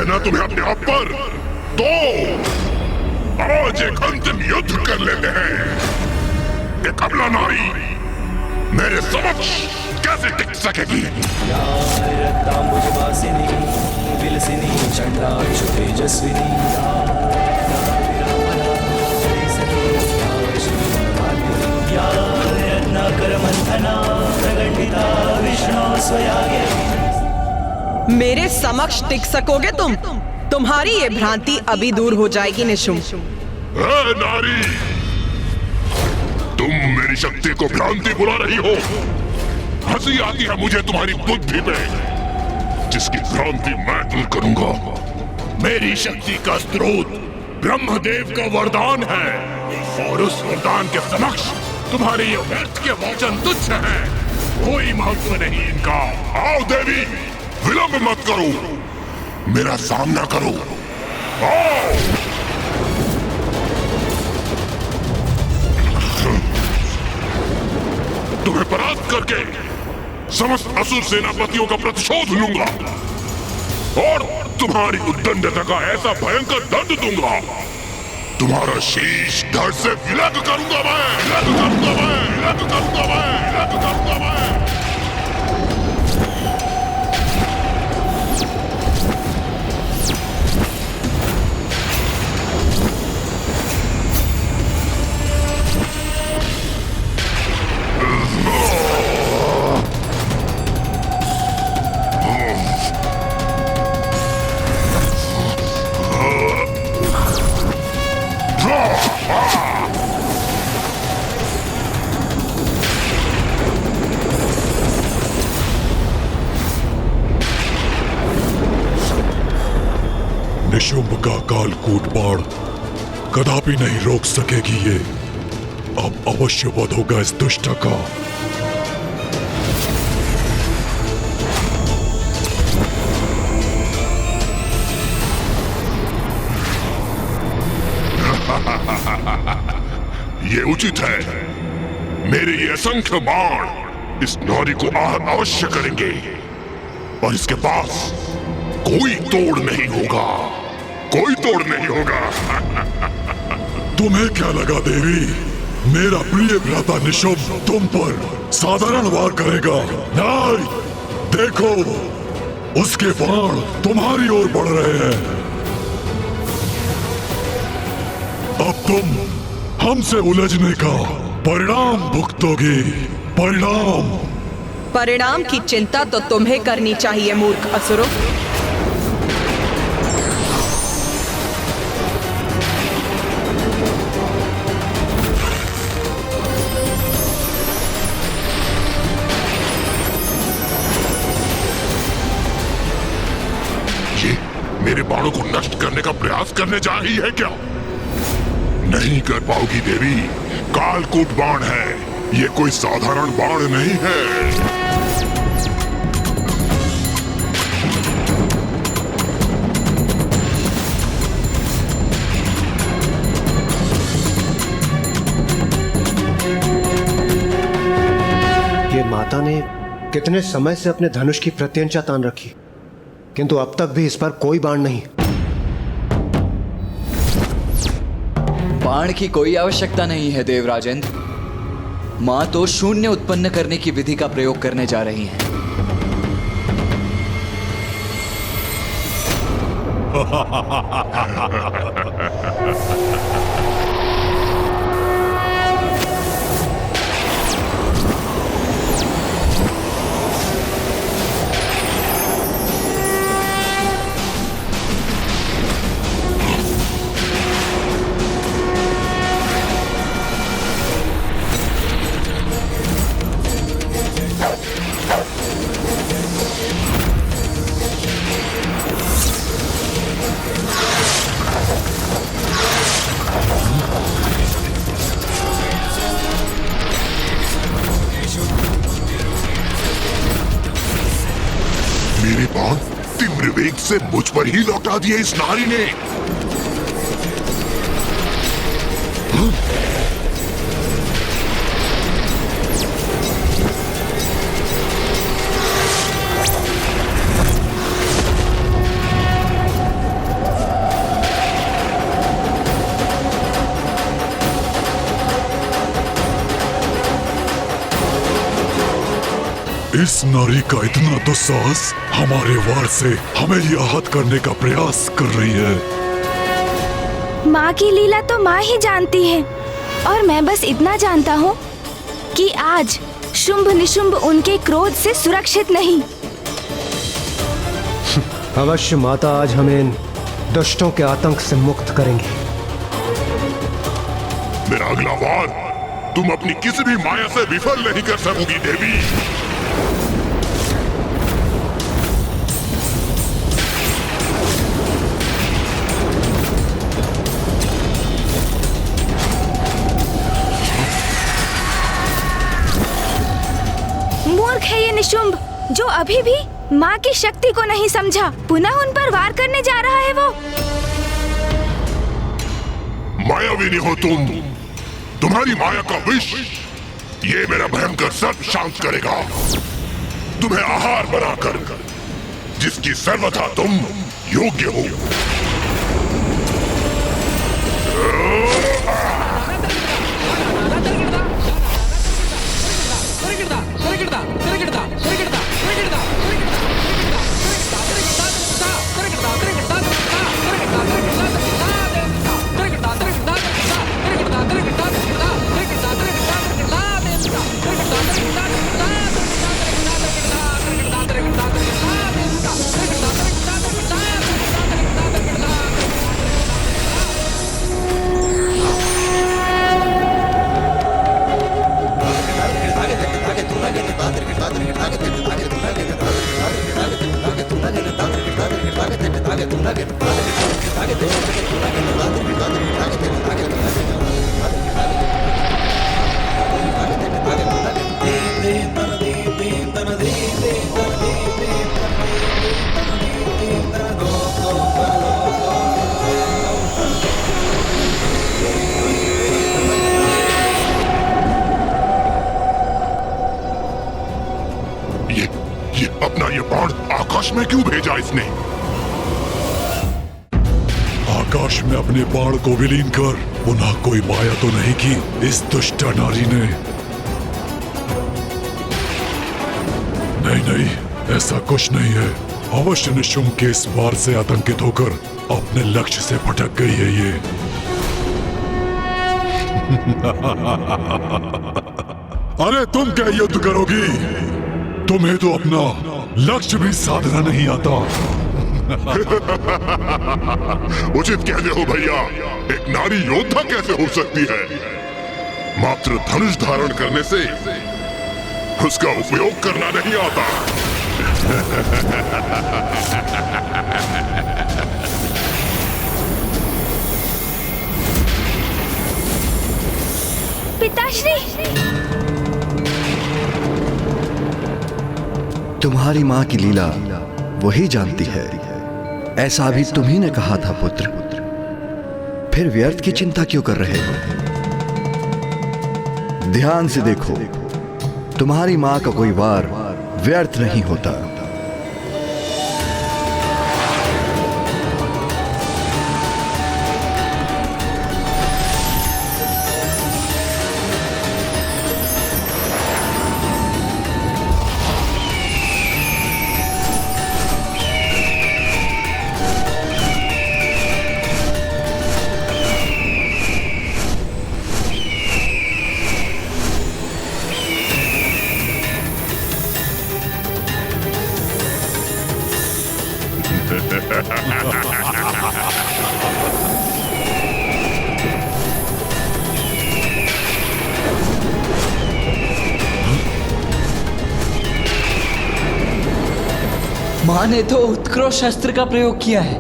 ना तुम्हें अपने आप पर, तो आज एक अंतिम युद्ध कर लेते हैं। ये कमला नारी मेरे समक्ष कैसे टिक सकेगी? मेरे समक्ष टिक सकोगे तुम? तुम्हारी ये भ्रांति अभी दूर हो जाएगी निशुम। नारी, तुम मेरी शक्ति को भ्रांति बुला रही हो। हंसी आती है मुझे तुम्हारी बुद्धि पे, जिसकी भ्रांति मैं दूर करूंगा। मेरी शक्ति का स्रोत ब्रह्मदेव का वरदान है, और उस वरदान के समक्ष तुम्हारे ये व्यर्थ के वचन तुच्छ हैं। कोई महत्व नहीं इनका। आओ देवी, विलंब मत करो, मेरा सामना करो। आओ। तुम्हें परास्त करके समस्त असुर सेनापतियों का प्रतिशोध लूंगा, और तुम्हारी उद्दंडता का ऐसा भयंकर दंड दूंगा, तुम्हारा शीश धड़ से विलग करूंगा मैं, विलग करूंगा मैं, विलग करूंगा मैं, विलग करूंगा मैं। निशुंभ का कालकूट बाण कदापि नहीं रोक सकेगी ये। अब अवश्य वध होगा इस दुष्ट का। ये उचित है। मेरे ये असंख्य बाण इस नारी को आहत अवश्य करेंगे, और इसके पास कोई तोड़ नहीं होगा, कोई तोड़ नहीं होगा। तुम्हें क्या लगा देवी, मेरा प्रिय भ्राता निशुंभ तुम पर साधारण वार करेगा? नहीं, देखो उसके बाण तुम्हारी ओर बढ़ रहे हैं। अब तुम हमसे उलझने का परिणाम भुगतोगी। परिणाम। परिणाम की चिंता तो तुम्हें करनी चाहिए मूर्ख असुरों। ये मेरे बाणों को नष्ट करने का प्रयास करने जा रही है क्या? नहीं कर पाओगी देवी। कालकूट बाण है, ये कोई साधारण बाण नहीं है। ये माता ने कितने समय से अपने धनुष की प्रत्यंचा तान रखी, किंतु अब तक भी इस पर कोई बाण नहीं। बाण की कोई आवश्यकता नहीं है देवराजेंद्र। मां तो शून्य उत्पन्न करने की विधि का प्रयोग करने जा रही हैं। मेरे बाण तीव्र वेग से मुझ पर ही लौटा दिए इस नारी ने। इस नारी का इतना दुस्साहस हमारे वार से हमें ही आहत करने का प्रयास कर रही है। माँ की लीला तो माँ ही जानती है, और मैं बस इतना जानता हूँ कि आज शुंभ निशुंभ उनके क्रोध से सुरक्षित नहीं। अवश्य माता आज हमें इन दुष्टों के आतंक से मुक्त करेंगी। मेरा अगला वार तुम अपनी किसी भी माया से विफल नहीं कर सकोगी देवी। मूर्ख है ये निशुंभ, जो अभी भी माँ की शक्ति को नहीं समझा। पुनः उन पर वार करने जा रहा है वो। मायाविनी हो तुम। तुम्हारी माया का विष ये मेरा भयंकर सर्प शांत करेगा, तुम्हें आहार बनाकर, जिसकी सर्वथा तुम योग्य हो। ये बाण आकाश में क्यों भेजा इसने? आकाश में अपने बाण को विलीन कर पुनः कोई माया तो नहीं की इस दुष्ट नारी ने? नहीं नहीं, ऐसा कुछ नहीं है। अवश्य निशुंभ के इस वार से आतंकित होकर अपने लक्ष्य से भटक गई है ये। अरे तुम क्या युद्ध करोगी? तुम्हें तो अपना लक्ष्य भी साधना नहीं आता। उचित कहते हो भैया, एक नारी योद्धा कैसे हो सकती है? मात्र धनुष धारण करने से उसका उपयोग करना नहीं आता। पिताश्री, तुम्हारी माँ की लीला वही जानती है, ऐसा भी तुम्ही ने कहा था पुत्र। फिर व्यर्थ की चिंता क्यों कर रहे हो? ध्यान से देखो, तुम्हारी माँ का कोई वार व्यर्थ नहीं होता। मां ने तो उत्कृष्ट शस्त्र का प्रयोग किया है।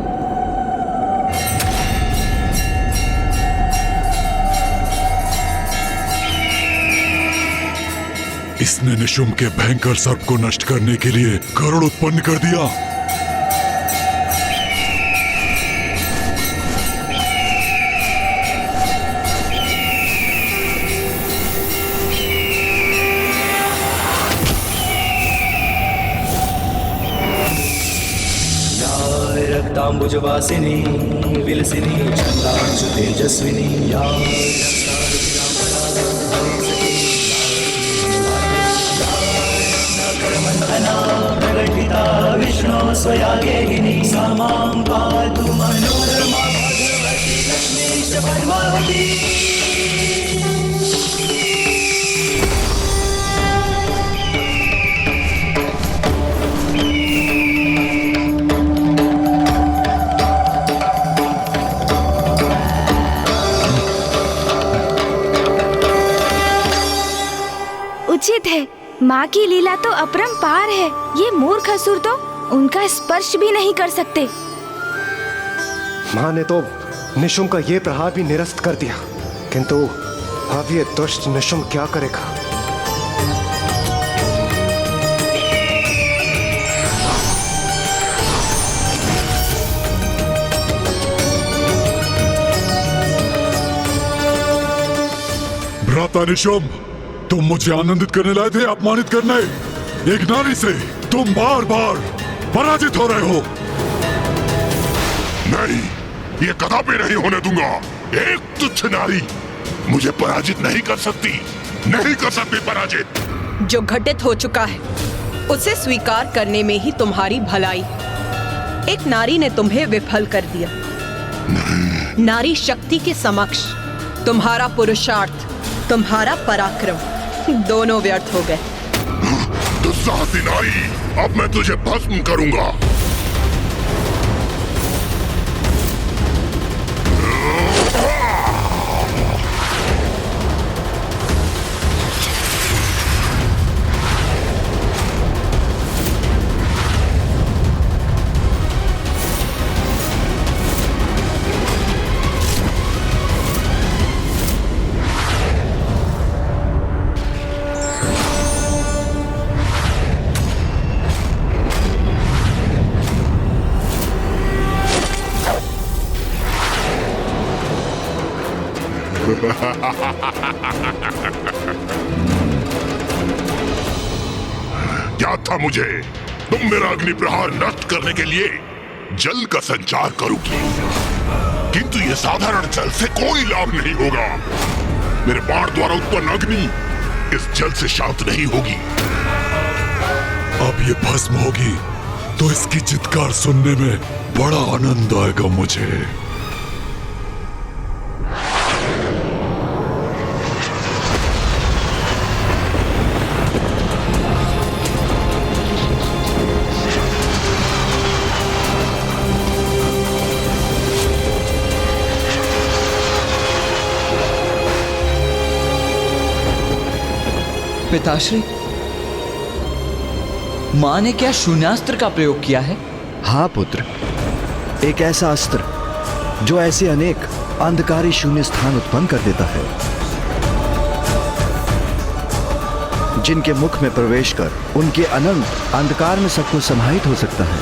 इसने निशुंभ के भयंकर सर्प को नष्ट करने के लिए गरुड़ उत्पन्न कर दिया। रक्तांबुजवासिनी विलसिनी चंदांशु तेजस्विनी या स्वया गेहिनी सा मां पातु मनोरमा भगवती लक्ष्मीश्च पद्मावती। उचित है, माँ की लीला तो अपरंपार है। ये मूर्ख असुर तो उनका स्पर्श भी नहीं कर सकते। माँ ने तो निशुम का ये प्रहार भी निरस्त कर दिया, किंतु अब ये दुष्ट निशुम क्या करेगा? भ्राता निशुम, तुम मुझे आनंदित करने लाए थे, अपमानित करने। एक नारी से तुम बार बार पराजित हो रहे हो। नहीं, ये कदापि नहीं होने दूंगा। एक तुच्छ नारी मुझे पराजित नहीं कर सकती, नहीं कर सकती पराजित। जो घटित हो चुका है उसे स्वीकार करने में ही तुम्हारी भलाई। एक नारी ने तुम्हें विफल कर दिया। नारी शक्ति के समक्ष तुम्हारा पुरुषार्थ, तुम्हारा पराक्रम दोनों व्यर्थ हो गए। दुस्साहसी नारी, अब मैं तुझे भस्म करूंगा। क्या था मुझे? तुम मेरा अग्नि प्रहार नष्ट करने के लिए जल का संचार करोगी, किंतु ये साधारण जल से कोई लाभ नहीं होगा। मेरे बाण द्वारा उत्पन्न अग्नि इस जल से शांत नहीं होगी। अब ये भस्म होगी तो इसकी चित्कार सुनने में बड़ा आनंद आएगा मुझे। पिताश्री, माँ ने क्या शून्यास्त्र का प्रयोग किया है? हाँ पुत्र, एक ऐसा अस्त्र जो ऐसे अनेक अंधकारी शून्य स्थान उत्पन्न कर देता है, जिनके मुख में प्रवेश कर उनके अनंत अंधकार में सबको समाहित हो सकता है।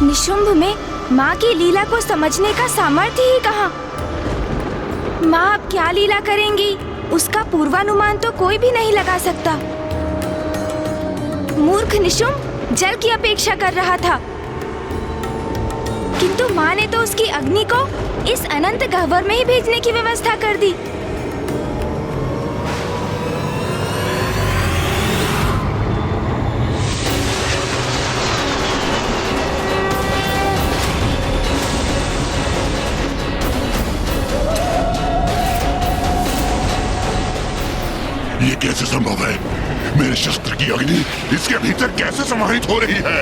निशुंभ में माँ की लीला को समझने का सामर्थ्य ही कहाँ? माँ अब क्या लीला करेंगी, उसका पूर्वानुमान तो कोई भी नहीं लगा सकता। मूर्ख निशुंभ जल की अपेक्षा कर रहा था, किंतु माँ ने तो उसकी अग्नि को इस अनंत गह्वर में ही भेजने की व्यवस्था कर दी। ये कैसे संभव है? मेरे शस्त्र की अग्नि इसके भीतर कैसे समाहित हो रही है?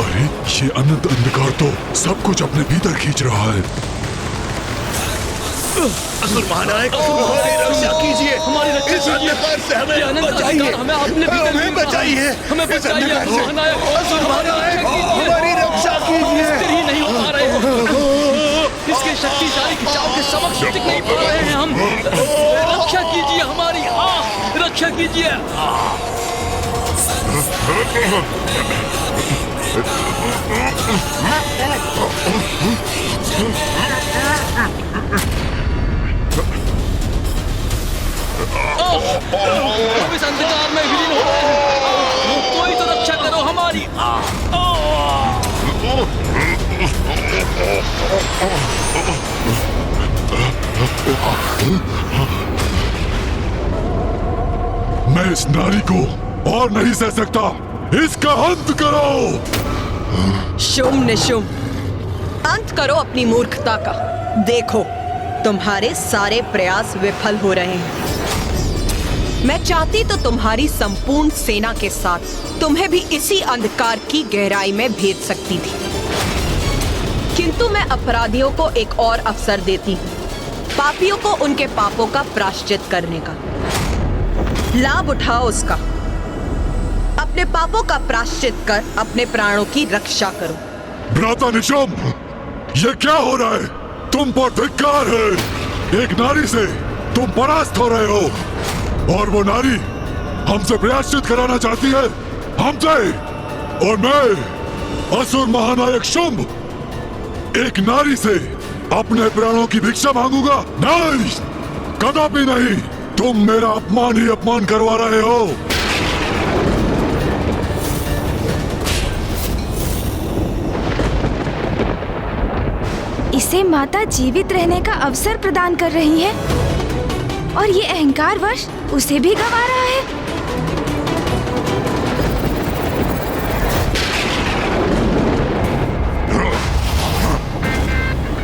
अरे ये अनंत अंधकार तो सब कुछ अपने भीतर खींच रहा है। असुर महानायक, हमारी रक्षा कीजिए, हमारी रक्षा कीजिए, अंधकार से हमें बचाइए, हमें बचाइए, हमें बचाइए, असुर महानायक, हमारी रक्षा कीजिए। ही नहीं हो पा रहे हैं, इसके शक्तिशाली खिंचाव के समक्ष टिक नहीं पा रहे हैं हम। रक्षा कीजिए हमारी, रक्षा कीजिए। हम इस अंधकार में विलीन हो रहे हैं, कोई तो रक्षा करो हमारी। मैं इस नारी को और नहीं सह सकता। इसका अंत करो। शुंभ निशुंभ, अंत करो अपनी मूर्खता का। देखो, तुम्हारे सारे प्रयास विफल हो रहे हैं। मैं चाहती तो तुम्हारी संपूर्ण सेना के साथ तुम्हें भी इसी अंधकार की गहराई में भेज सकती थी, किंतु मैं अपराधियों को एक और अवसर देती हूँ, पापियों को उनके पापों का प्रायश्चित करने का। लाभ उठाओ उसका। अपने पापों का प्रायश्चित कर अपने प्राणों की रक्षा करो। भ्राता निशुंभ, ये क्या हो रहा है? तुम पर धिक्कार है। एक नारी से तुम परास्त हो रहे हो और वो नारी हमसे प्रायश्चित कराना चाहती है, हमसे। और मैं असुर महानायक शुंभ एक नारी से अपने प्राणों की भिक्षा मांगूंगा? नहीं, कदापि नहीं। तुम मेरा अपमान ही अपमान करवा रहे हो। इसे माता जीवित रहने का अवसर प्रदान कर रही है और ये अहंकारवश उसे भी गंवा रहा है।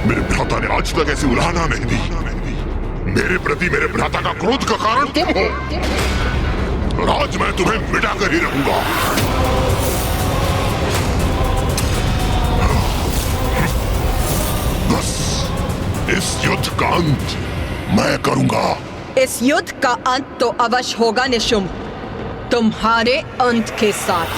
मेरे भ्राता ने आज तक ऐसी उलाहना नहीं दी। मेरे प्रति मेरे भ्राता का क्रोध का कारण तुम हो, और आज मैं तुम्हें मिटाकर ही रहूंगा। बस इस युद्ध का अंत मैं करूंगा। इस युद्ध का अंत तो अवश्य होगा निशुंभ, तुम्हारे अंत के साथ।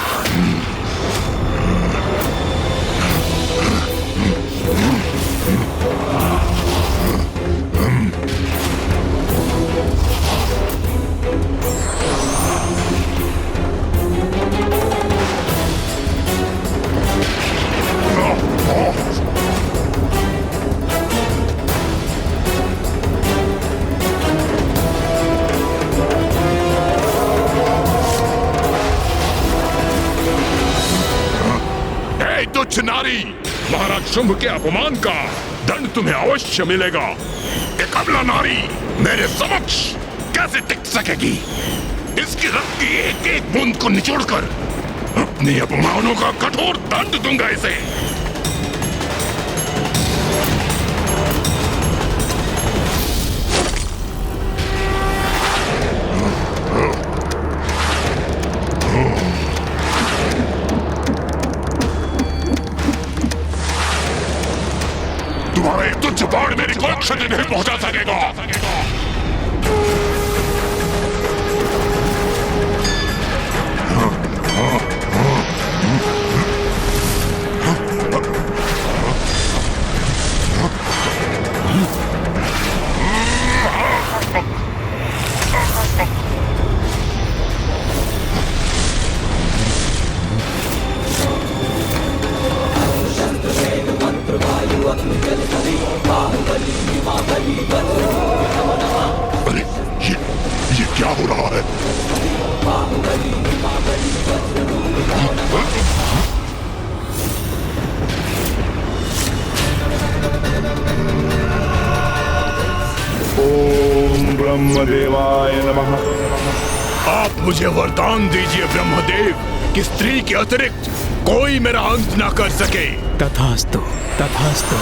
तुच्छ नारी, महाराज शुंभ के अपमान का दंड तुम्हें अवश्य मिलेगा। एक अबला नारी मेरे समक्ष कैसे टिक सकेगी? इसकी रक्त की एक एक बूंद को निचोड़कर अपने अपमानों का कठोर दंड दूंगा इसे। तुम्हारा एक तुच्छ बाण मेरी कोई क्षति नहीं पहुंचा सकेगा। अरे ये क्या हो रहा है? ओम ब्रह्मदेवाय नमः। आप मुझे वरदान दीजिए ब्रह्मदेव कि स्त्री के अतिरिक्त कोई मेरा अंत ना कर सके। तथास्तु, तथास्तु।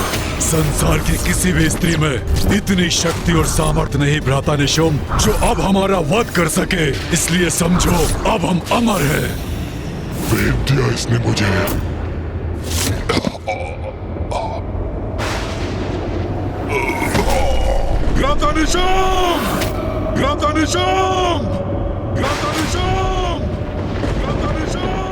संसार की किसी भी स्त्री में इतनी शक्ति और सामर्थ्य नहीं भ्राता निशुंभ जो अब हमारा वध कर सके। इसलिए समझो, अब हम अमर हैं। वेद दिया इसने मुझे। भ्राता निशुंभ, भ्राता निशुंभ, भ्राता निशुंभ, भ्राता निशुंभ।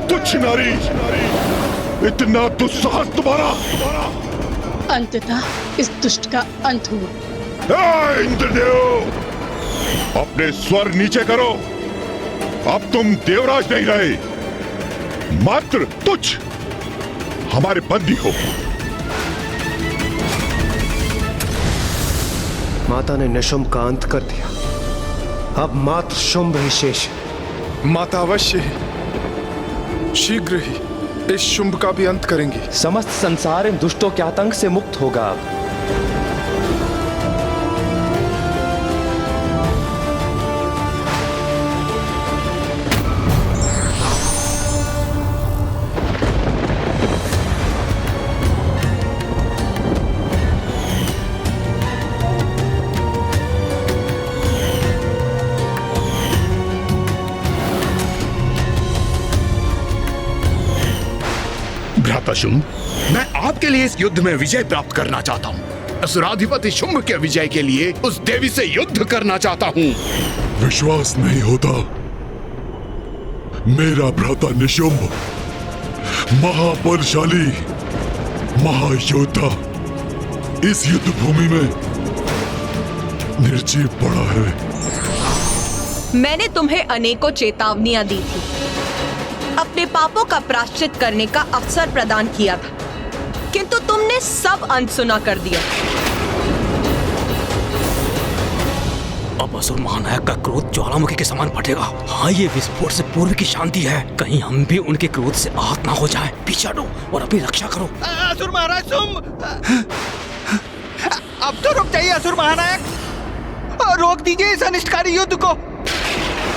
तुच्छ नारी, इतना दुस्साहस तुम्हारा! अंततः इस दुष्ट का अंत हुआ। इंद्रदेव, अपने स्वर नीचे करो। अब तुम देवराज नहीं रहे, मात्र तुच्छ हमारे बंदी हो। माता ने निशुंभ का अंत कर दिया, अब मात्र शुंभ ही शेष है। माता अवश्य ही शीघ्र ही इस शुंभ का भी अंत करेंगी। समस्त संसार इन दुष्टों के आतंक से मुक्त होगा अब। भ्राता शुंभ, मैं आपके लिए इस युद्ध में विजय प्राप्त करना चाहता हूँ। असुराधिपति शुंभ के विजय के लिए उस देवी से युद्ध करना चाहता हूँ। विश्वास नहीं होता? मेरा भ्राता निशुंभ महाबलशाली महायोद्धा इस युद्ध भूमि में निर्जीव पड़ा है। मैंने तुम्हें अनेकों चेतावनियां दी थी, अपने पापों का प्रायश्चित करने का अवसर प्रदान किया था, किंतु तुमने सब अनसुना कर दिया। अब असुर महानायक का क्रोध ज्वालामुखी के समान फटेगा। हाँ, ये विस्फोट से पूर्व की शांति है, कहीं हम भी उनके क्रोध से आहत ना हो जाए। पीछे हटो और अपनी रक्षा करो। असुर महाराज शुंभ, अब तो रुक जाइए असुर महानायक, रोक दीजिए इस अनिष्टकारी युद्ध को।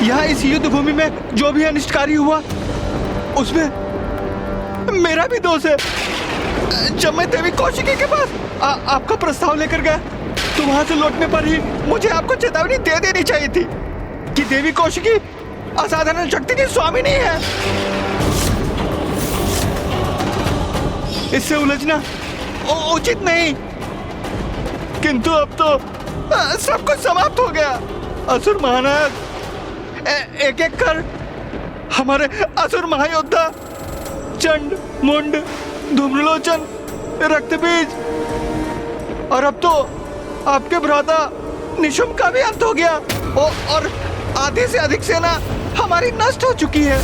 यहाँ इस युद्ध भूमि में जो भी अनिष्टकारी हुआ उसमें मेरा भी दोष है। जब मैं देवी कौशिकी के पास आपका प्रस्ताव लेकर गया तो वहां से लौटने पर ही मुझे आपको चेतावनी दे देनी चाहिए थी कि देवी कौशिकी असाधारण शक्ति की स्वामी नहीं है। इससे उलझना उचित नहीं, किंतु अब तो सब कुछ समाप्त हो गया। असुर महानायक एक एक कर हमारे असुर महायोद्धा चंड, मुंड, धूम्रलोचन, रक्तबीज और अब तो आपके भ्राता निशुंभ का भी अंत हो गया और आधे से अधिक सेना हमारी नष्ट हो चुकी है।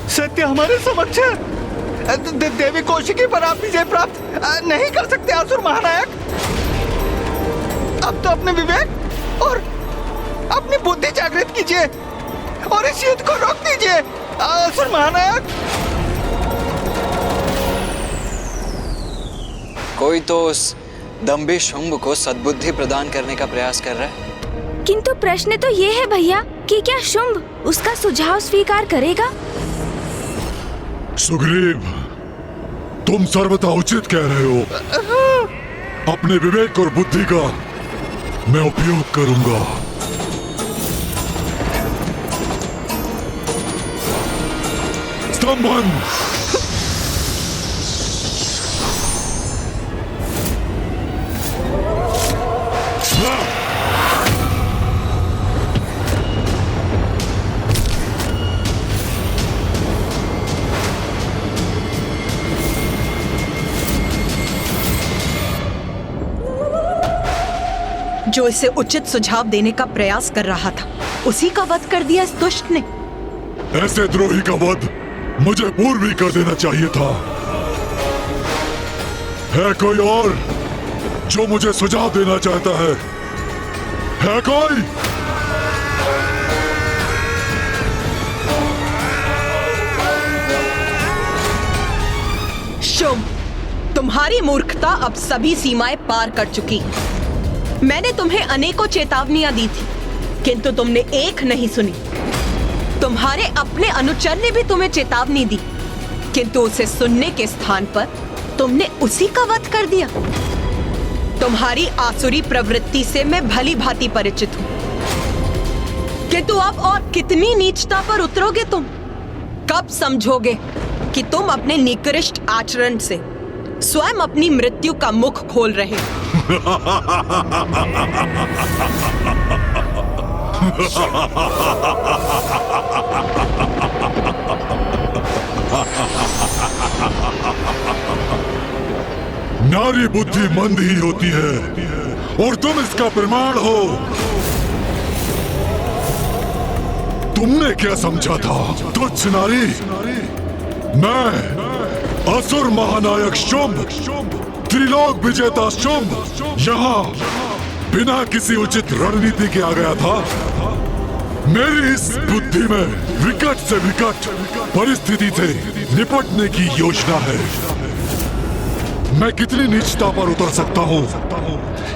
सत्य हमारे समक्ष है। देवी कौशिकी पर आप विजय प्राप्त नहीं कर सकते असुर महानायक। अब तो अपने विवेक और अपनी बुद्धि जागृत कीजिए और इस युद्ध को रोक दीजिए असुर महानायक। कोई तो उस दंभी शुंभ को सद्बुद्धि प्रदान करने का प्रयास कर रहा है। किंतु प्रश्न तो ये है भैया कि क्या शुंभ उसका सुझाव स्वीकार करेगा? सुग्रीव, तुम सर्वथा उचित कह रहे हो। अपने विवेक और बुद्धि का मैं उपयोग करूंगा। स्तंभन! जो इसे उचित सुझाव देने का प्रयास कर रहा था, उसी का वध कर दिया इस दुष्ट ने। ऐसे द्रोही का वध मुझे पूर्व ही कर देना चाहिए था। है कोई और जो मुझे सुझाव देना चाहता है? है कोई? शुंभ, तुम्हारी मूर्खता अब सभी सीमाएं पार कर चुकी। मैंने तुम्हें अनेकों चेतावनियां दी थी, किंतु तुमने एक नहीं सुनी। तुम्हारे अपने अनुचर ने भी तुम्हें चेतावनी दी, किंतु उसे सुनने के स्थान पर तुमने उसी का वध कर दिया। तुम्हारी आसुरी प्रवृत्ति से मैं भली भांति परिचित हूं, किंतु अब और कितनी नीचता पर उतरोगे तुम? कब समझोगे कि तुम अपने निकृष्ट आचरण से स्वयं अपनी मृत्यु का मुख खोल रहे हो? नारी बुद्धि मंद ही होती है और तुम इसका प्रमाण हो। तुमने क्या समझा था तुच्छ नारी? मैं असुर महानायक शुंभ, त्रिलोक विजेता शुंभ यहाँ बिना किसी उचित रणनीति के आ गया था। मेरी इस बुद्धि में विकट से विकट परिस्थिति से निपटने की योजना है। मैं कितनी नीचता पर उतर सकता हूँ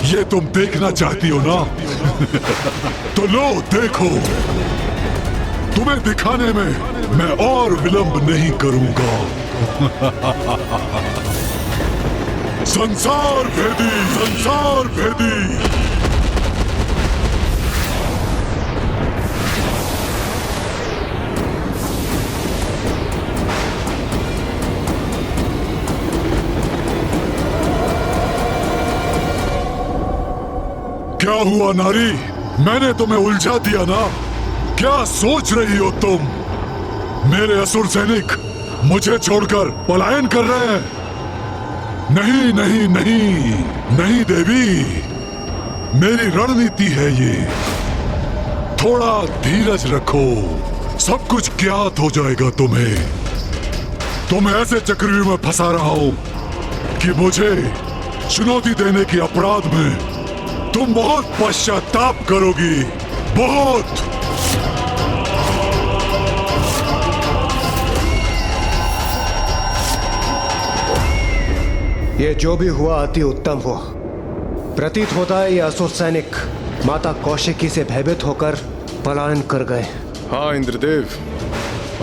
ये तुम देखना चाहती हो ना? तो लो देखो, तुम्हें दिखाने में मैं और विलंब नहीं करूंगा। संसार भेदी, संसार भेदी। क्या हुआ नारी? मैंने तुम्हें उलझा दिया ना? क्या सोच रही हो तुम? मेरे असुर सैनिक मुझे छोड़कर पलायन कर रहे हैं? नहीं नहीं नहीं नहीं देवी, मेरी रणनीति है ये। थोड़ा धीरज रखो, सब कुछ ज्ञात हो जाएगा तुम्हें। तुम ऐसे चक्रव्यूह में फंसा रहा हो कि मुझे चुनौती देने के अपराध में तुम बहुत पश्चाताप करोगी, बहुत। ये जो भी हुआ अति उत्तम हुआ। प्रतीत होता है ये असुर सैनिक माता कौशिकी से भयभीत होकर पलायन कर गए। हाँ इंद्रदेव,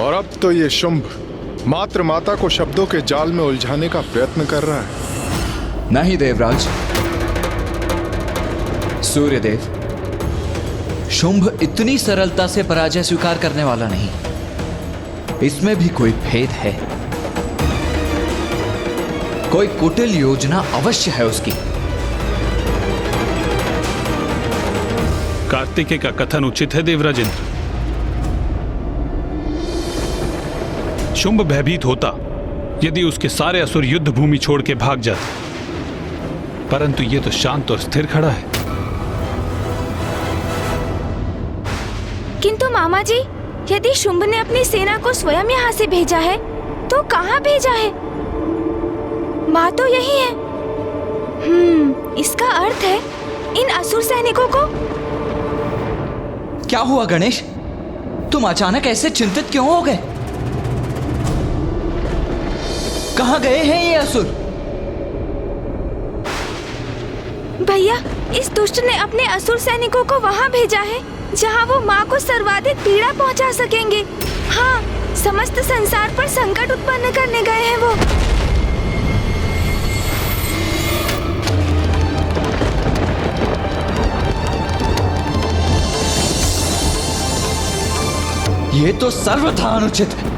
और अब तो ये शुंभ मात्र माता को शब्दों के जाल में उलझाने का प्रयत्न कर रहा है। नहीं देवराज, सूर्यदेव, शुंभ इतनी सरलता से पराजय स्वीकार करने वाला नहीं। इसमें भी कोई भेद है, कोई कुटिल योजना अवश्य है उसकी। कार्तिकेय का कथन उचित है देवराजेंद्र। शुंभ भयभीत होता यदि उसके सारे असुर युद्ध भूमि छोड़ के भाग जाते, परंतु ये तो शांत और स्थिर खड़ा है। किंतु मामा जी, यदि शुंभ ने अपनी सेना को स्वयं यहाँ से भेजा है तो कहाँ भेजा है? बात तो यही है। इसका अर्थ है इन असुर सैनिकों को। क्या हुआ गणेश? तुम अचानक ऐसे चिंतित क्यों हो गए? कहाँ गए हैं ये असुर? भैया, इस दुष्ट ने अपने असुर सैनिकों को वहाँ भेजा है जहाँ वो माँ को सर्वाधिक पीड़ा पहुँचा सकेंगे। हाँ, समस्त संसार पर संकट उत्पन्न करने गए हैं वो। ये तो सर्वथा अनुचित है।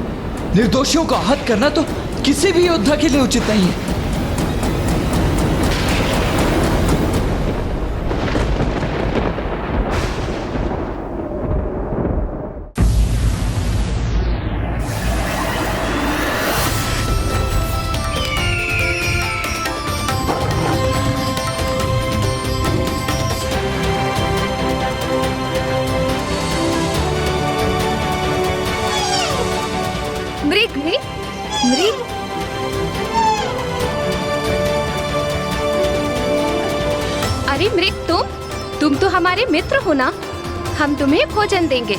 निर्दोषियों को आहत करना तो किसी भी योद्धा के लिए उचित नहीं है। मृग, अरे मृग, तुम तो हमारे मित्र हो ना। हम तुम्हें भोजन देंगे।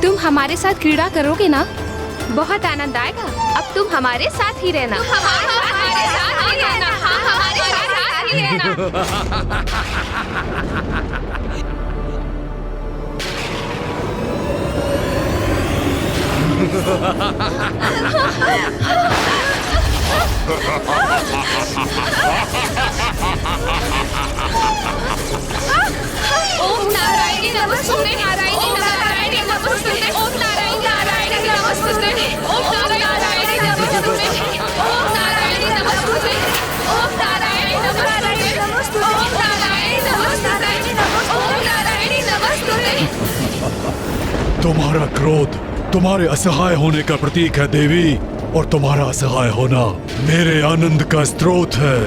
तुम हमारे साथ क्रीड़ा करोगे ना, बहुत आनंद आएगा। अब तुम हमारे साथ ही रहना। हमारे साथ ही रहना। हमारे साथ ही रहना। ओम नारायणी नमस्तुते, नारायणी नारायणी नमस्तुते, ओम नारायणी नारायणी नमस्तुते, ओम नारायणी नमस्तुते, ओम नारायणी नमस्तुते, ओम नारायणी नमस्तुते, ओम नारायणी नमस्तुते, ओम नारायणी नमस्तुते। तुम्हारा क्रोध तुम्हारे असहाय होने का प्रतीक है देवी, और तुम्हारा असहाय होना मेरे आनंद का स्रोत है।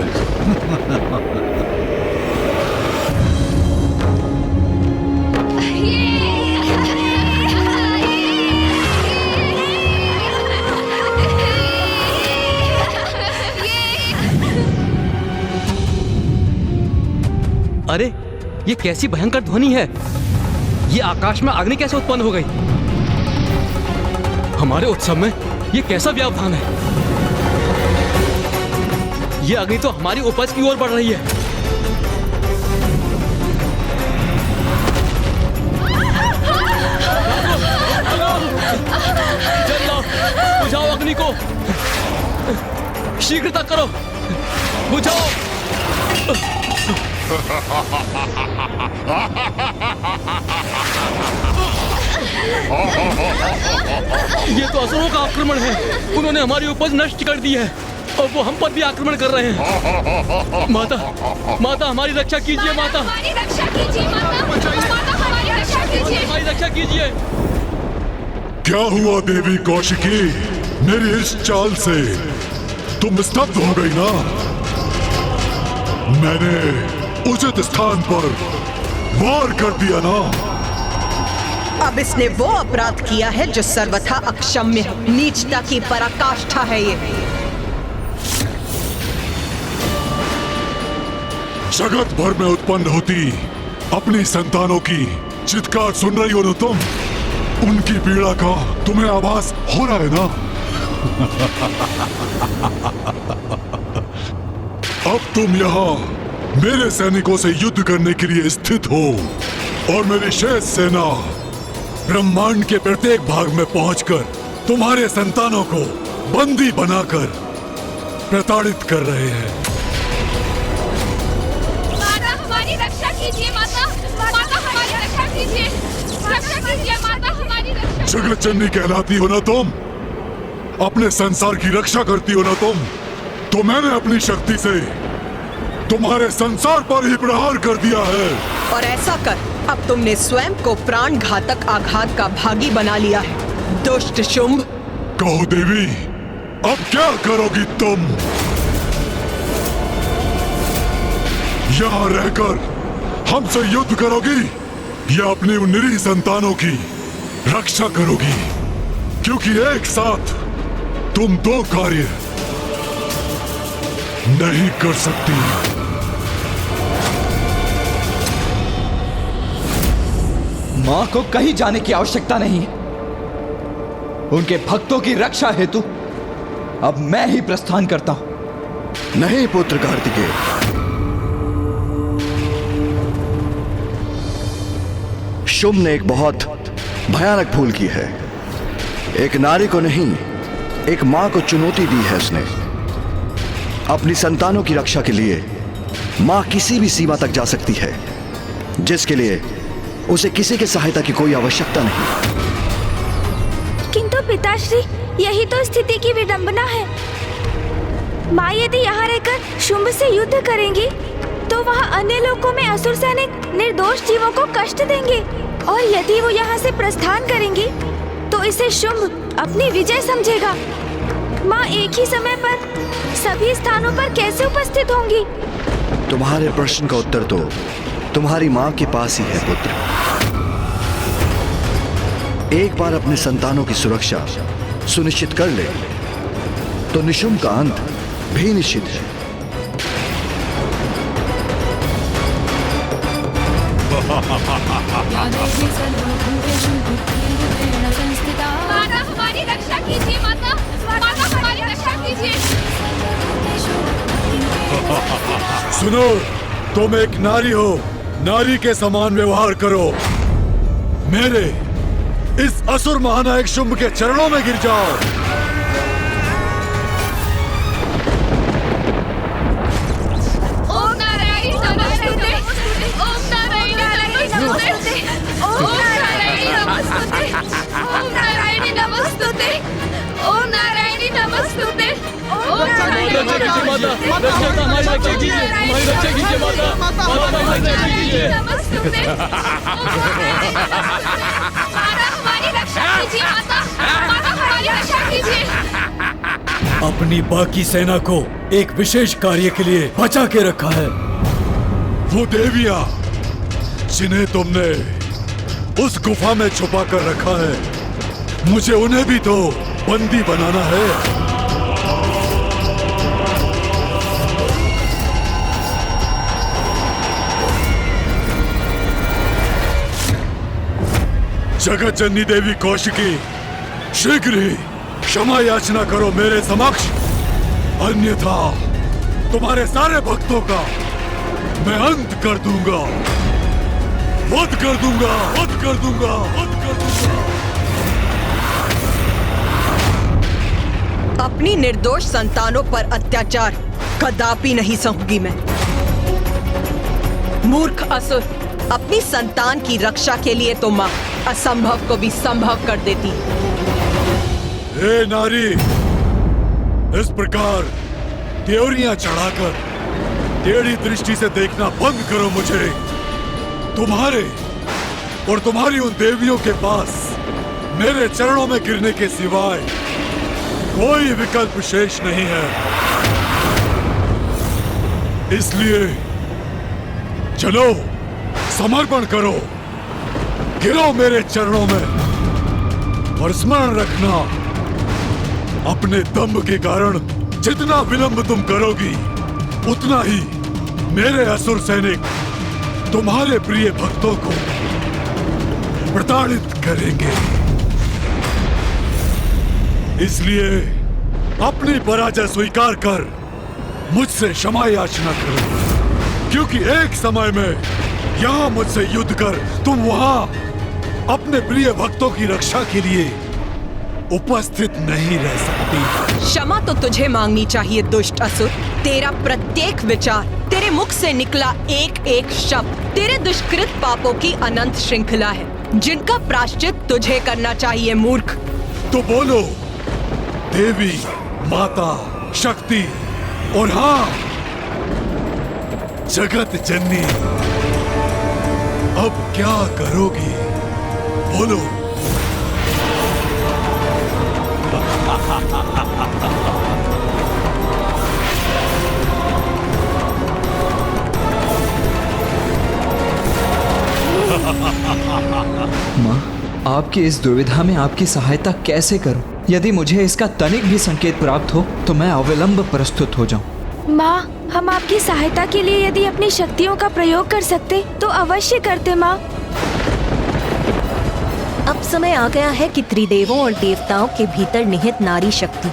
अरे ये कैसी भयंकर ध्वनि है? ये आकाश में अग्नि कैसे उत्पन्न हो गई? हमारे उत्सव में ये कैसा व्यवधान है? ये अग्नि तो हमारी उपज की ओर बढ़ रही है। जलाओ, बुझाओ अग्नि को, शीघ्रता करो, बुझाओ। ये तो असुरों का आक्रमण है। उन्होंने हमारी उपज नष्ट कर दी है और वो हम पर भी आक्रमण कर रहे हैं। माता, माता हमारी रक्षा कीजिए। माता हमारी रक्षा कीजिए। माता, माता हमारी रक्षा कीजिए। हमारी रक्षा कीजिए। क्या हुआ देवी कौशिकी? मेरी इस चाल से तुम स्तब्ध हो गई ना? मैंने उचित स्थान पर वार कर दिया ना? अब इसने वो अपराध किया है जो सर्वथा अक्षम्य है। नीचता की पराकाष्ठा है ये। जगत भर में उत्पन्न होती अपनी संतानों की चित्कार सुन रही हो ना तुम? उनकी पीड़ा का तुम्हें आभास हो रहा है ना? अब तुम यहाँ मेरे सैनिकों से युद्ध करने के लिए स्थित हो और मेरी शेष सेना ब्रह्मांड के प्रत्येक भाग में पहुंचकर तुम्हारे संतानों को बंदी बनाकर प्रताड़ित कर रहे हैं। माता हमारी रक्षा कीजिए। माता, माता हमारी रक्षा कीजिए। रक्षा कीजिए माता, हमारी रक्षा। जगत जननी कहलाती हो ना तुम? अपने संसार की रक्षा करती हो ना तुम? तो मैंने अपनी शक्ति से तुम्हारे संसार पर ही प्रहार कर दिया है। और ऐसा कर अब तुमने स्वयं को प्राण घातक आघात का भागी बना लिया है। दुष्ट शुंभ। कहो देवी, अब क्या करोगी तुम? यहाँ रहकर हमसे युद्ध करोगी या अपनी उन निरीह संतानों की रक्षा करोगी? क्योंकि एक साथ तुम दो कार्य नहीं कर सकती। मां को कहीं जाने की आवश्यकता नहीं। उनके भक्तों की रक्षा हेतु अब मैं ही प्रस्थान करता हूं। नहीं पुत्र कार्तिकेय, शुंभ ने एक बहुत भयानक भूल की है। एक नारी को नहीं, एक मां को चुनौती दी है उसने। अपनी संतानों की रक्षा के लिए मां किसी भी सीमा तक जा सकती है, जिसके लिए उसे किसी की सहायता की कोई आवश्यकता नहीं। किंतु पिताश्री, यही तो स्थिति की विडंबना है। माँ यदि यहाँ रहकर शुंभ से युद्ध करेंगी तो वहाँ अन्य लोकों में असुर सैनिक निर्दोष जीवों को कष्ट देंगे, और यदि वो यहाँ से प्रस्थान करेंगी तो इसे शुंभ अपनी विजय समझेगा। माँ एक ही समय पर सभी स्थानों पर कैसे उपस्थित होंगी? तुम्हारे प्रश्न का उत्तर तो तुम्हारी मां के पास ही है पुत्र। एक बार अपने संतानों की सुरक्षा सुनिश्चित कर ले तो निशुंभ का अंत भी निश्चित है। माता हमारी रक्षा कीजिए। माता, माता हमारी रक्षा कीजिए। सुनो, तुम एक नारी हो, नारी के समान व्यवहार करो। मेरे इस असुर महानायक शुंभ के चरणों में गिर जाओ। ओम नारायण नमस्ते। ओम नारायण नमस्ते। ओम नारायण नमस्ते। ओम नारायण नमस्ते। ओम नारायण नमस्ते। ओम नारायण अपनी बाकी सेना को एक विशेष कार्य के लिए बचा के रखा है। वो देवियां जिन्हें तुमने उस गुफा में छुपा कर रखा है, मुझे उन्हें भी तो बंदी बनाना है। जगत जननी देवी कौशिकी, शीघ्र ही क्षमा याचना करो मेरे समक्ष, अन्यथा तुम्हारे सारे भक्तों का मैं अंत कर दूंगा, वध कर दूंगा, वध कर दूंगा, वध कर दूंगा। अपनी निर्दोष संतानों पर अत्याचार कदापि नहीं सहूंगी मैं। मूर्ख असुर, अपनी संतान की रक्षा के लिए तो माँ असंभव को भी संभव कर देती। हे नारी, इस प्रकार त्योरियां चढ़ाकर टेढ़ी दृष्टि से देखना बंद करो मुझे। तुम्हारे और तुम्हारी उन देवियों के पास मेरे चरणों में गिरने के सिवाय कोई विकल्प शेष नहीं है। इसलिए चलो, समर्पण करो, गिरो मेरे चरणों में और स्मरण रखना, अपने दम्भ के कारण जितना विलंब तुम करोगी उतना ही मेरे असुर सैनिक तुम्हारे प्रिय भक्तों को प्रताड़ित करेंगे। इसलिए अपनी पराजय स्वीकार कर मुझसे क्षमा याचना करो, क्योंकि एक समय में यहां मुझसे युद्ध कर तुम वहां अपने प्रिय भक्तों की रक्षा के लिए उपस्थित नहीं रह सकती। क्षमा तो तुझे मांगनी चाहिए दुष्ट असुर। तेरा प्रत्येक विचार, तेरे मुख से निकला एक एक शब्द तेरे दुष्कृत पापों की अनंत श्रृंखला है, जिनका प्रायश्चित तुझे करना चाहिए मूर्ख। तो बोलो देवी, माता, शक्ति और हाँ, जगत जननी, अब क्या करोगी? बोलो। माँ, आपकी इस दुविधा में आपकी सहायता कैसे करूं? यदि मुझे इसका तनिक भी संकेत प्राप्त हो तो मैं अविलंब प्रस्तुत हो जाऊं। माँ, हम आपकी सहायता के लिए यदि अपनी शक्तियों का प्रयोग कर सकते तो अवश्य करते माँ। अब समय आ गया है कि त्रिदेवों और देवताओं के भीतर निहित नारी शक्ति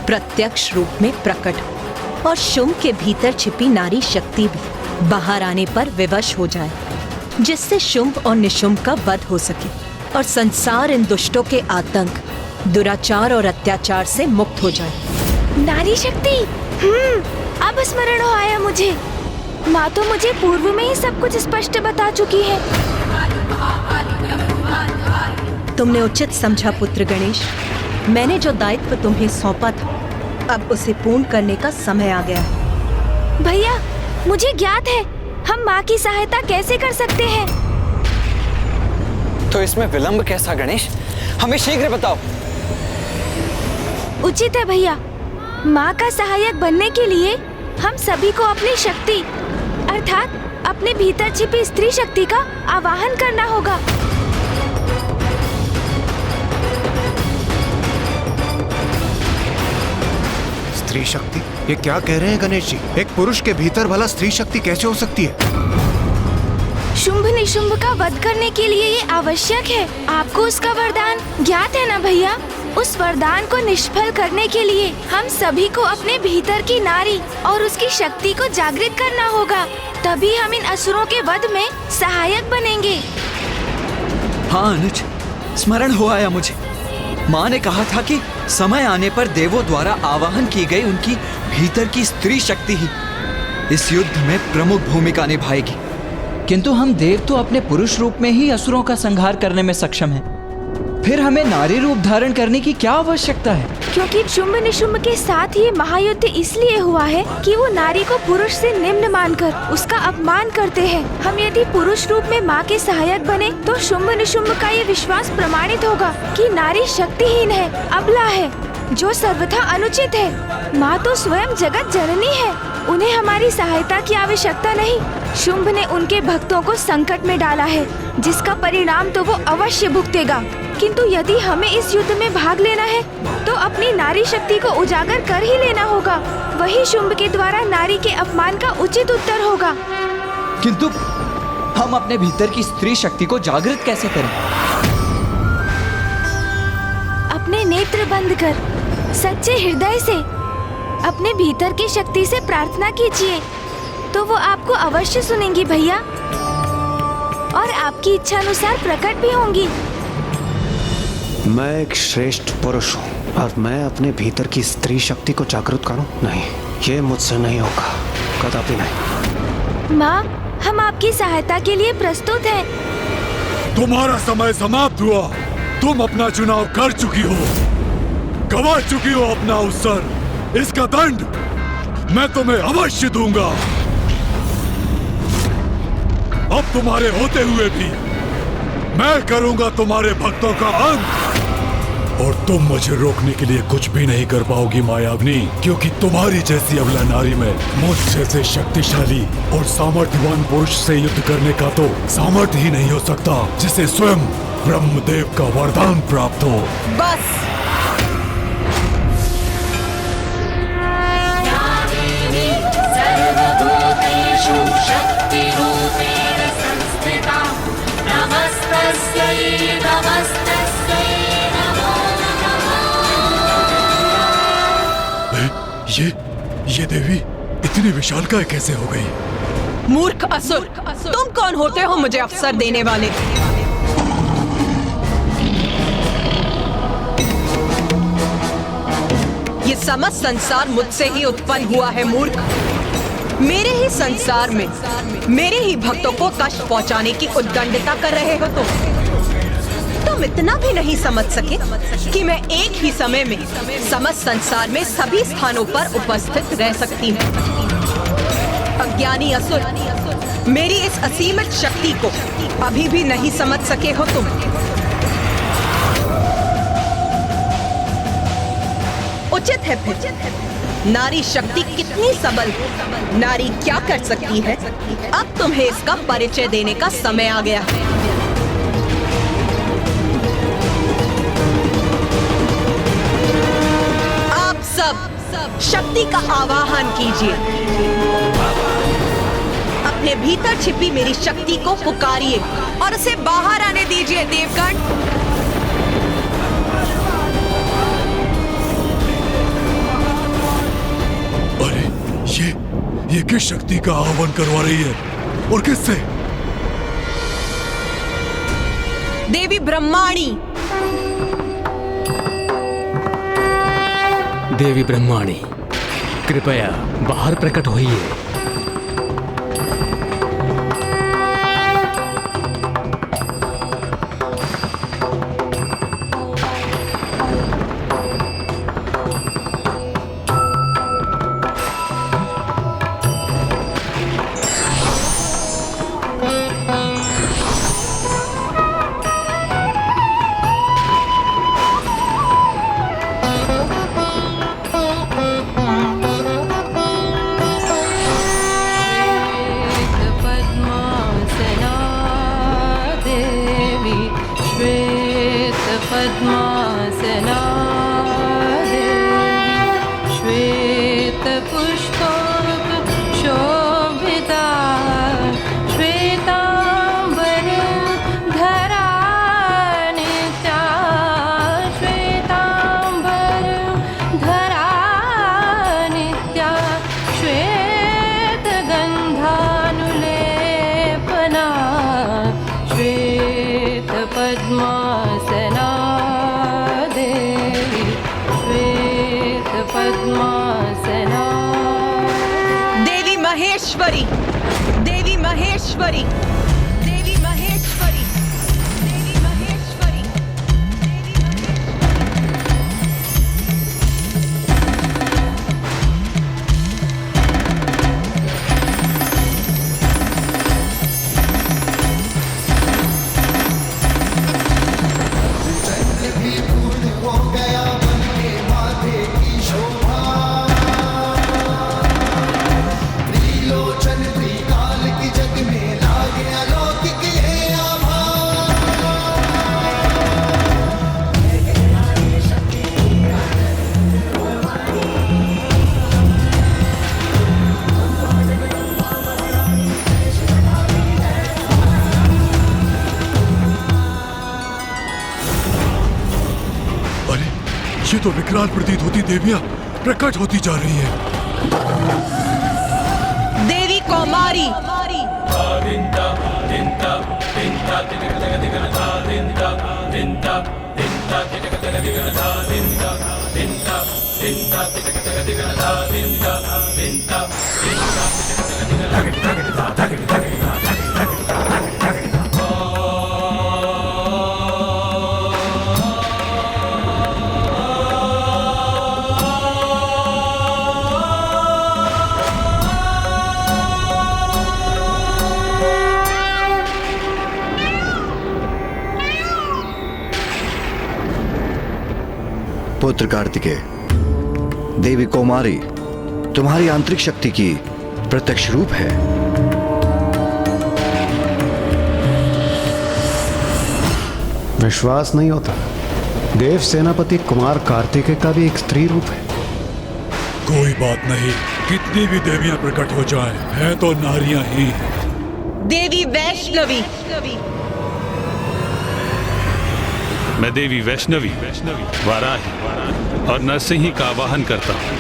प्रत्यक्ष रूप में प्रकट हो और शुंभ के भीतर छिपी नारी शक्ति भी बाहर आने पर विवश हो जाए, जिससे शुंभ और निशुंभ का वध हो सके और संसार इन दुष्टों के आतंक, दुराचार और अत्याचार से मुक्त हो जाए। नारी शक्ति, अब स्मरण हो आया मुझे। माँ तो मुझे पूर्व में ही सब कुछ स्पष्ट बता चुकी है। तुमने उचित समझा पुत्र गणेश। मैंने जो दायित्व तुम्हें सौंपा था, अब उसे पूर्ण करने का समय आ गया। भैया, मुझे ज्ञात है हम माँ की सहायता कैसे कर सकते हैं। तो इसमें विलंब कैसा गणेश? हमें शीघ्र बताओ। उचित है भैया, माँ का सहायक बनने के लिए हम सभी को अपनी शक्ति अर्थात अपने भीतर छिपी स्त्री शक्ति का आवाहन करना होगा। स्त्री शक्ति? ये क्या कह रहे हैं गणेश जी? एक पुरुष के भीतर भला स्त्री शक्ति कैसे हो सकती है? शुंभ निशुंभ का वध करने के लिए ये आवश्यक है। आपको उसका वरदान ज्ञात है ना भैया? उस वरदान को निष्फल करने के लिए हम सभी को अपने भीतर की नारी और उसकी शक्ति को जागृत करना होगा, तभी हम इन असुरों के वध में सहायक बनेंगे। हाँ अनुज, स्मरण हो आया मुझे। माँ ने कहा था कि समय आने पर देवों द्वारा आवाहन की गई उनकी भीतर की स्त्री शक्ति ही इस युद्ध में प्रमुख भूमिका निभाएगी। किंतु हम देव तो अपने पुरुष रूप में ही असुरों का संहार करने में सक्षम हैं। फिर हमें नारी रूप धारण करने की क्या आवश्यकता है? क्योंकि शुंभ निशुंभ के साथ ये महायुद्ध इसलिए हुआ है कि वो नारी को पुरुष से निम्न मानकर उसका अपमान करते हैं। हम यदि पुरुष रूप में माँ के सहायक बने तो शुंभ निशुंभ का ये विश्वास प्रमाणित होगा कि नारी शक्तिहीन है, अबला है, जो सर्वथा अनुचित है। माँ तो स्वयं जगत जननी है, उन्हें हमारी सहायता की आवश्यकता नहीं। शुंभ ने उनके भक्तों को संकट में डाला है, जिसका परिणाम तो वो अवश्य भुगतेगा। किंतु यदि हमें इस युद्ध में भाग लेना है तो अपनी नारी शक्ति को उजागर कर ही लेना होगा। वही शुंभ के द्वारा नारी के अपमान का उचित उत्तर होगा। किंतु हम अपने भीतर की स्त्री शक्ति को जागृत कैसे करें? नेत्र बंद कर सच्चे हृदय से अपने भीतर की शक्ति से प्रार्थना कीजिए, तो वो आपको अवश्य सुनेंगी भैया, और आपकी इच्छा अनुसार प्रकट भी होंगी। मैं एक श्रेष्ठ पुरुष हूँ और मैं अपने भीतर की स्त्री शक्ति को जागृत करूँ? नहीं, ये मुझसे नहीं होगा, कदापि नहीं। माँ, हम आपकी सहायता के लिए प्रस्तुत हैं। तुम्हारा समय समाप्त हुआ। तुम अपना चुनाव कर चुकी हो, गवा चुकी हो अपना अवसर। इसका दंड मैं तुम्हें अवश्य दूंगा। अब तुम्हारे होते हुए भी मैं करूंगा तुम्हारे भक्तों का अंत, और तुम मुझे रोकने के लिए कुछ भी नहीं कर पाओगी मायावनी, क्योंकि तुम्हारी जैसी अबला नारी में मुझ जैसे शक्तिशाली और सामर्थ्यवान पुरुष से युद्ध करने का तो सामर्थ्य ही नहीं हो सकता जिसे स्वयं ब्रह्मदेव का वरदान प्राप्त हो। बस सर्वभूतेषु शक्तिरूपेण संस्थिता नमस्तस्यै नमस्तस्यै नमो ये देवी इतनी विशालकाय कैसे हो गई? मूर्ख असुर, तुम कौन होते हो मुझे अवसर देने वाले? ये समस्त संसार मुझसे ही उत्पन्न हुआ है मूर्ख। मेरे ही संसार में मेरे ही भक्तों को कष्ट पहुंचाने की उद्दंडता कर रहे हो तुम इतना भी नहीं समझ सके कि मैं एक ही समय में समस्त संसार में सभी स्थानों पर उपस्थित रह सकती हूँ। अज्ञानी असुर, मेरी इस असीमित शक्ति को अभी भी नहीं समझ सके हो तुम। उचित है फिर, नारी शक्ति कितनी सबल है, नारी क्या कर सकती है, अब तुम्हें इसका परिचय देने का समय आ गया है। आप सब शक्ति का आवाहन कीजिए, अपने भीतर छिपी मेरी शक्ति को पुकारिए और उसे बाहर आने दीजिए देवगण। अरे ये किस शक्ति का आह्वान करवा रही है और किससे? देवी ब्रह्माणी। देवी ब्रह्माणी, कृपया बाहर प्रकट होइए। देवी महेश्वरी, देवी महेश्वरी, देवी महेश्वरी, देवी महेश्वरी, त्रिलोचन त्रिकाल की जग में लागे अलौकिक ये आभास। तो विकराल प्रतीत होती देवियां प्रकट होती जा रही हैं। देवी कौमारी पुत्र कार्तिकेय, देवी कौमारी तुम्हारी आंतरिक शक्ति की प्रत्यक्ष रूप है। विश्वास नहीं होता। देव सेनापति कुमार कार्तिकेय का भी एक स्त्री रूप है। कोई बात नहीं, कितनी भी देवियां प्रकट हो जाएं, हैं तो नारियां ही। देवी वैष्णवी मैं देवी वैष्णवी वाराही और नरसिंही का आवाहन करता हूँ।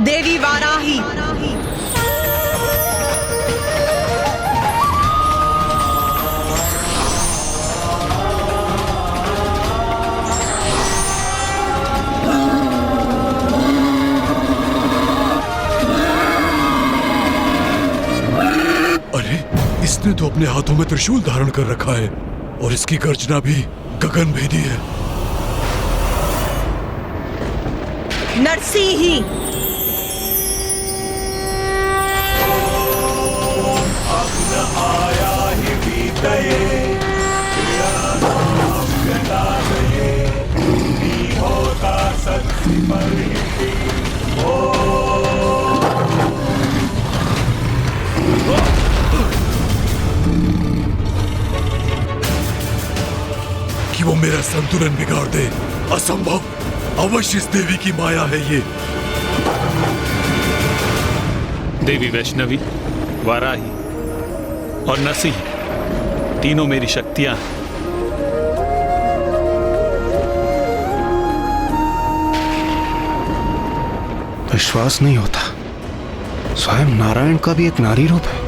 देवी वाराही अरे, इसने तो अपने हाथों में त्रिशूल धारण कर रखा है और इसकी गर्जना भी गगन भेदी है। नरसिंही कि वो मेरा संतुलन बिगाड़ दे, असंभव। अवश्य इस देवी की माया है ये। देवी वैष्णवी, वाराही और नरसिंह तीनों मेरी शक्तियां हैं। विश्वास नहीं होता, स्वयं नारायण का भी एक नारी रूप है।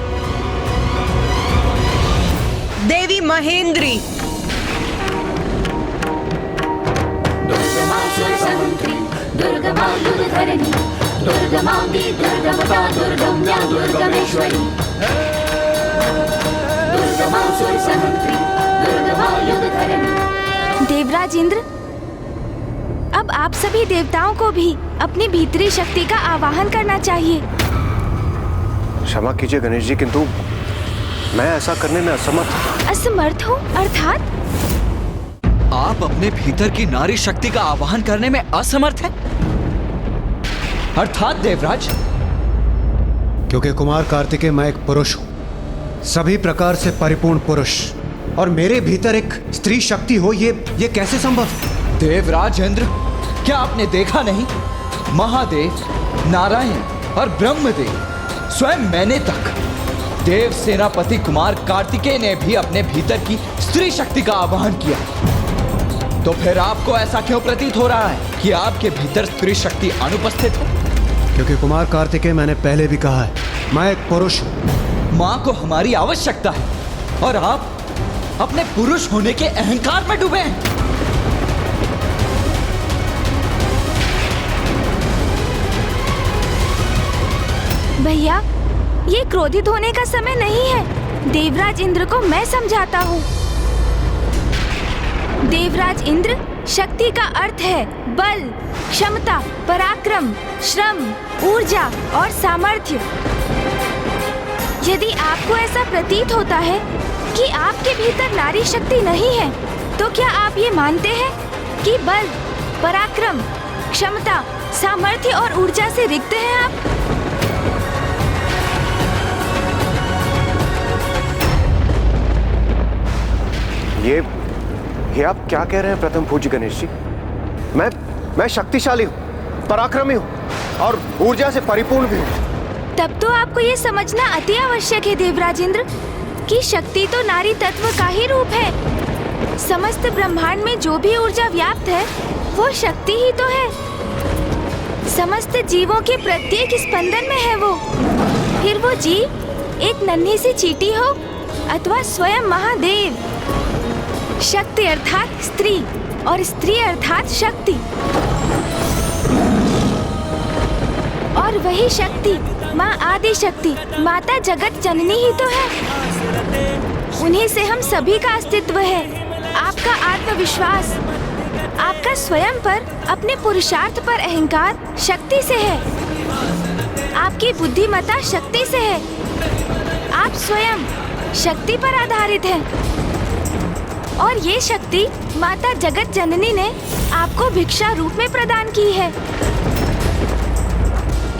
देवी महेंद्री देवराज इंद्र, अब आप सभी देवताओं को भी अपनी भीतरी शक्ति का आवाहन करना चाहिए। क्षमा कीजिए गणेश जी, किंतु मैं ऐसा करने में असमर्थ। असमर्थ हो अर्थात? आप अपने भीतर की नारी शक्ति का आवाहन करने में असमर्थ हैं? अर्थात देवराज? क्योंकि कुमार कार्तिकेय मैं एक पुरुष हूं, सभी प्रकार से परिपूर्ण पुरुष, और मेरे भीतर एक स्त्री शक्ति हो, ये कैसे संभव है? देवराज इंद्र, क्या आपने देखा नहीं? महादेव, नारायण और ब्रह्मदेव, स्वयं मैंने तक, देव सेनापति कुमार कार्तिकेय ने भी अपने भीतर की स्त्री शक्ति का आवाहन किया। तो फिर आपको ऐसा क्यों प्रतीत हो रहा है कि आपके भीतर स्त्री शक्ति अनुपस्थित है? क्योंकि कुमार कार्तिकेय, मैंने पहले भी कहा है, मैं एक पुरुष हूं। माँ को हमारी आवश्यकता है और आप अपने पुरुष होने के अहंकार में डूबे हैं। भैया, ये क्रोधित होने का समय नहीं है। देवराज इंद्र को मैं समझाता हूँ। देवराज इंद्र, शक्ति का अर्थ है बल, क्षमता, पराक्रम, श्रम, ऊर्जा और सामर्थ्य। यदि आपको ऐसा प्रतीत होता है कि आपके भीतर नारी शक्ति नहीं है, तो क्या आप ये मानते हैं कि बल, पराक्रम, क्षमता, सामर्थ्य और ऊर्जा से रिक्त हैं आप। ये आप क्या कह रहे हैं प्रथम पूज्य गणेश जी? मैं शक्तिशाली हूँ, पराक्रमी हूँ और ऊर्जा से परिपूर्ण भी हूँ। तब तो आपको ये समझना अति आवश्यक है देवराजेंद्र कि शक्ति तो नारी तत्व का ही रूप है। समस्त ब्रह्मांड में जो भी ऊर्जा व्याप्त है वो शक्ति ही तो है। समस्त जीवों के प्रत्येक स्पंदन में है वो। फिर वो जीव एक नन्ही सी चींटी हो अथवा स्वयं महादेव। शक्ति अर्थात स्त्री और स्त्री अर्थात शक्ति, और वही शक्ति माँ आदि शक्ति माता जगत जननी ही तो है। उन्हीं से हम सभी का अस्तित्व है। आपका आत्मविश्वास, आपका स्वयं पर अपने पुरुषार्थ पर अहंकार शक्ति से है। आपकी बुद्धिमत्ता शक्ति से है। आप स्वयं शक्ति पर आधारित हैं और ये शक्ति माता जगत जननी ने आपको भिक्षा रूप में प्रदान की है।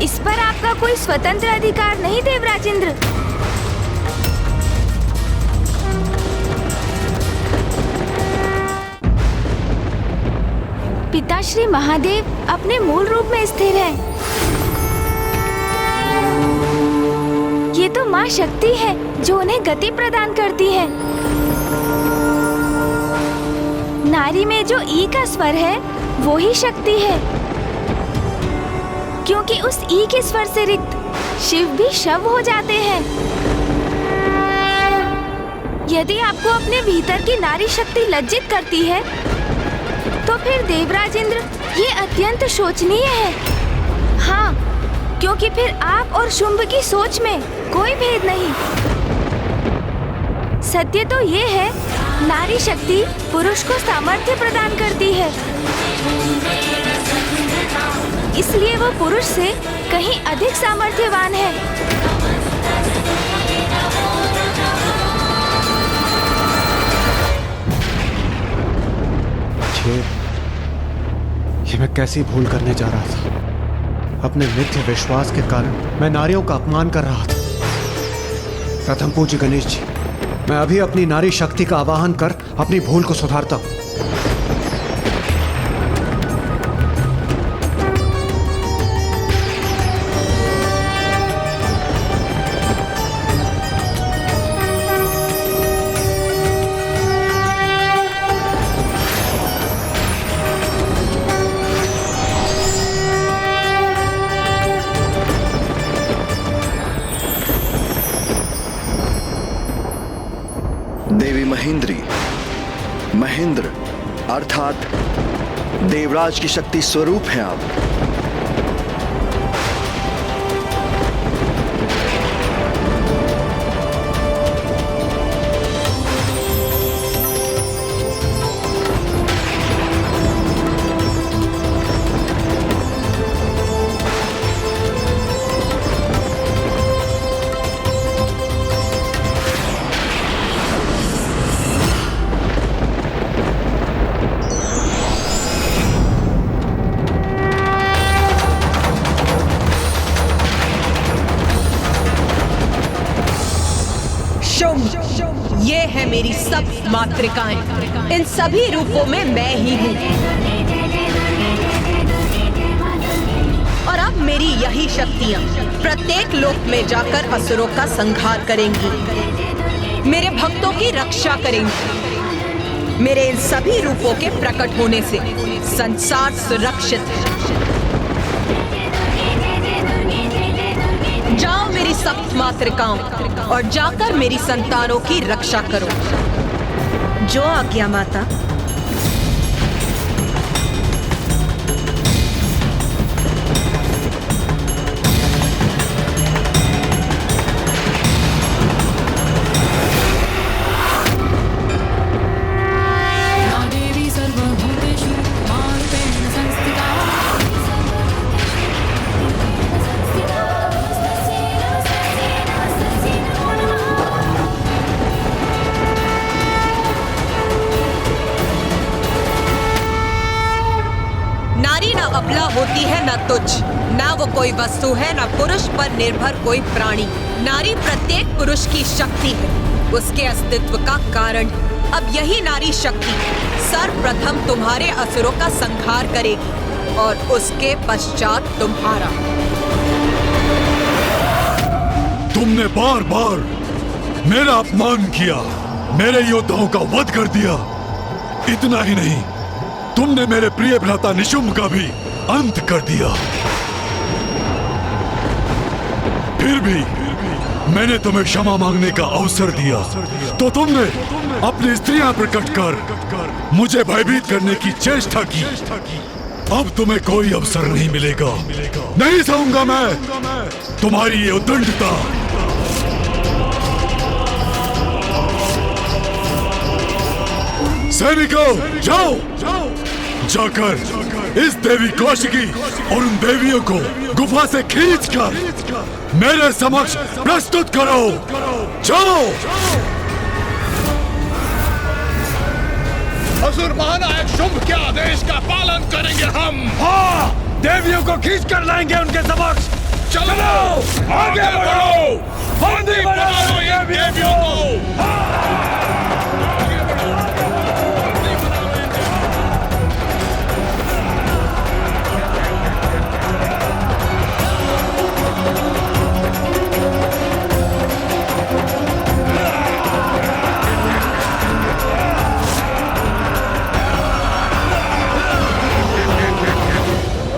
इस पर आपका कोई स्वतंत्र अधिकार नहीं देवराजेंद्र। पिता श्री महादेव अपने मूल रूप में स्थिर है। ये तो माँ शक्ति है जो उन्हें गति प्रदान करती है। नारी में जो ई का स्वर है वो ही शक्ति है, क्योंकि उस ई के स्वर से रिक्त शिव भी शव हो जाते हैं। यदि आपको अपने भीतर की नारी शक्ति लज्जित करती है तो फिर देवराजेंद्र ये अत्यंत शोचनीय है। हाँ, क्योंकि फिर आप और शुंभ की सोच में कोई भेद नहीं। सत्य तो ये है, नारी शक्ति पुरुष को सामर्थ्य प्रदान करती है, इसलिए वो पुरुष से कहीं अधिक सामर्थ्यवान है। ये मैं कैसी भूल करने जा रहा था। अपने मिथ्य विश्वास के कारण मैं नारियों का अपमान कर रहा था। प्रथम पूज्य गणेश जी, मैं अभी अपनी नारी शक्ति का आवाहन कर अपनी भूल को सुधारता हूं। देवी महेंद्र अर्थात देवराज की शक्ति स्वरूप हैं आप। ये है मेरी सब मातृकाएं। इन सभी रूपों में मैं ही हूँ और अब मेरी यही शक्तियाँ प्रत्येक लोक में जाकर असुरों का संहार करेंगी, मेरे भक्तों की रक्षा करेंगी। मेरे इन सभी रूपों के प्रकट होने से संसार सुरक्षित है। जाओ मेरी सप्त मातृकाओं और जाकर मेरी संतानों की रक्षा करो। जो आज्ञा माता। अबला होती है न तुच्छ, ना वो कोई वस्तु है, न पुरुष पर निर्भर कोई प्राणी। नारी प्रत्येक पुरुष की शक्ति है, उसके अस्तित्व का कारण। अब यही नारी शक्ति सर्वप्रथम तुम्हारे असुरों का संहार करेगी और उसके पश्चात तुम्हारा। तुमने बार बार मेरा अपमान किया, मेरे योद्धाओं का वध कर दिया। इतना ही नहीं, तुमने मेरे प्रिय भ्राता निशुंभ का भी अंत कर दिया। फिर भी मैंने तुम्हें क्षमा मांगने का अवसर दिया, तो तुमने अपनी स्त्रियां प्रकट कर मुझे भयभीत करने की चेष्टा की। अब तुम्हें कोई अवसर नहीं मिलेगा। नहीं सहूंगा मैं तुम्हारी ये उद्दंडता। सैनिकों, जाओ जाकर इस देवी कौशिकी और उन देवियों को गुफा से खींचकर मेरे समक्ष प्रस्तुत करो। जाओ। असुर महानायक शुंभ के आदेश का पालन करेंगे हम। हाँ, देवियों को खींच कर लाएंगे उनके समक्ष। चलो आगे बढ़ो, बंदी बनाओ ये देवियों को।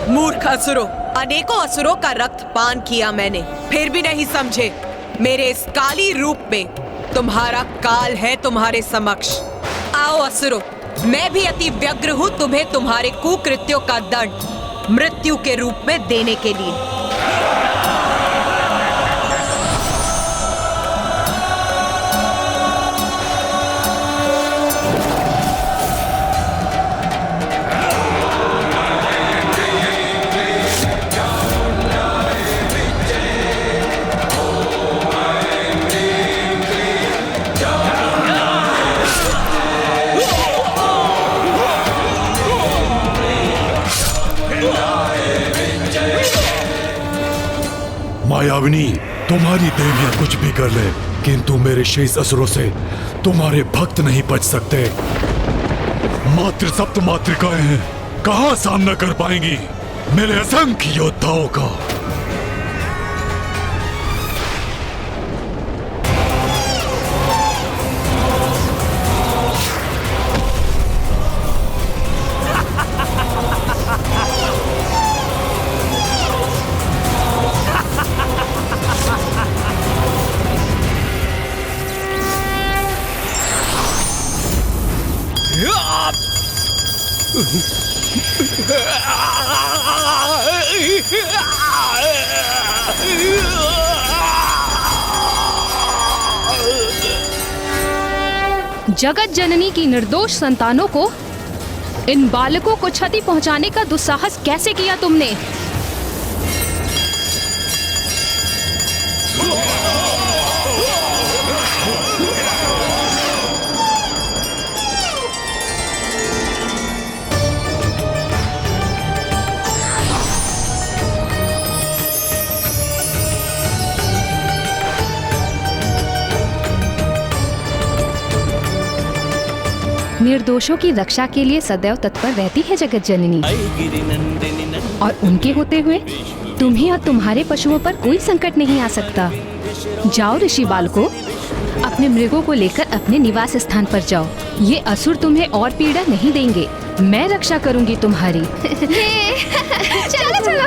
मूर्ख असुरों, अनेकों असुरों का रक्त पान किया मैंने, फिर भी नहीं समझे। मेरे इस काली रूप में तुम्हारा काल है तुम्हारे समक्ष। आओ असुरों, मैं भी अति व्यग्र हूँ तुम्हें तुम्हारे कुकृत्यों का दंड मृत्यु के रूप में देने के लिए। मायाविनी, तुम्हारी देवियां कुछ भी कर ले, किंतु मेरे शेष असुरों से तुम्हारे भक्त नहीं बच सकते। मात्र सप्त मातृकाएं हैं, कहां सामना कर पाएंगी मेरे असंख्य योद्धाओं का। जगत जननी की निर्दोष संतानों को, इन बालकों को क्षति पहुंचाने का दुस्साहस कैसे किया तुमने? निर्दोषों की रक्षा के लिए सदैव तत्पर रहती है जगत जननी, और उनके होते हुए तुम्हें और तुम्हारे पशुओं पर कोई संकट नहीं आ सकता। जाओ ऋषि बालकों, अपने मृगों को लेकर अपने निवास स्थान पर जाओ। ये असुर तुम्हें और पीड़ा नहीं देंगे, मैं रक्षा करूंगी तुम्हारी। चलो चलो।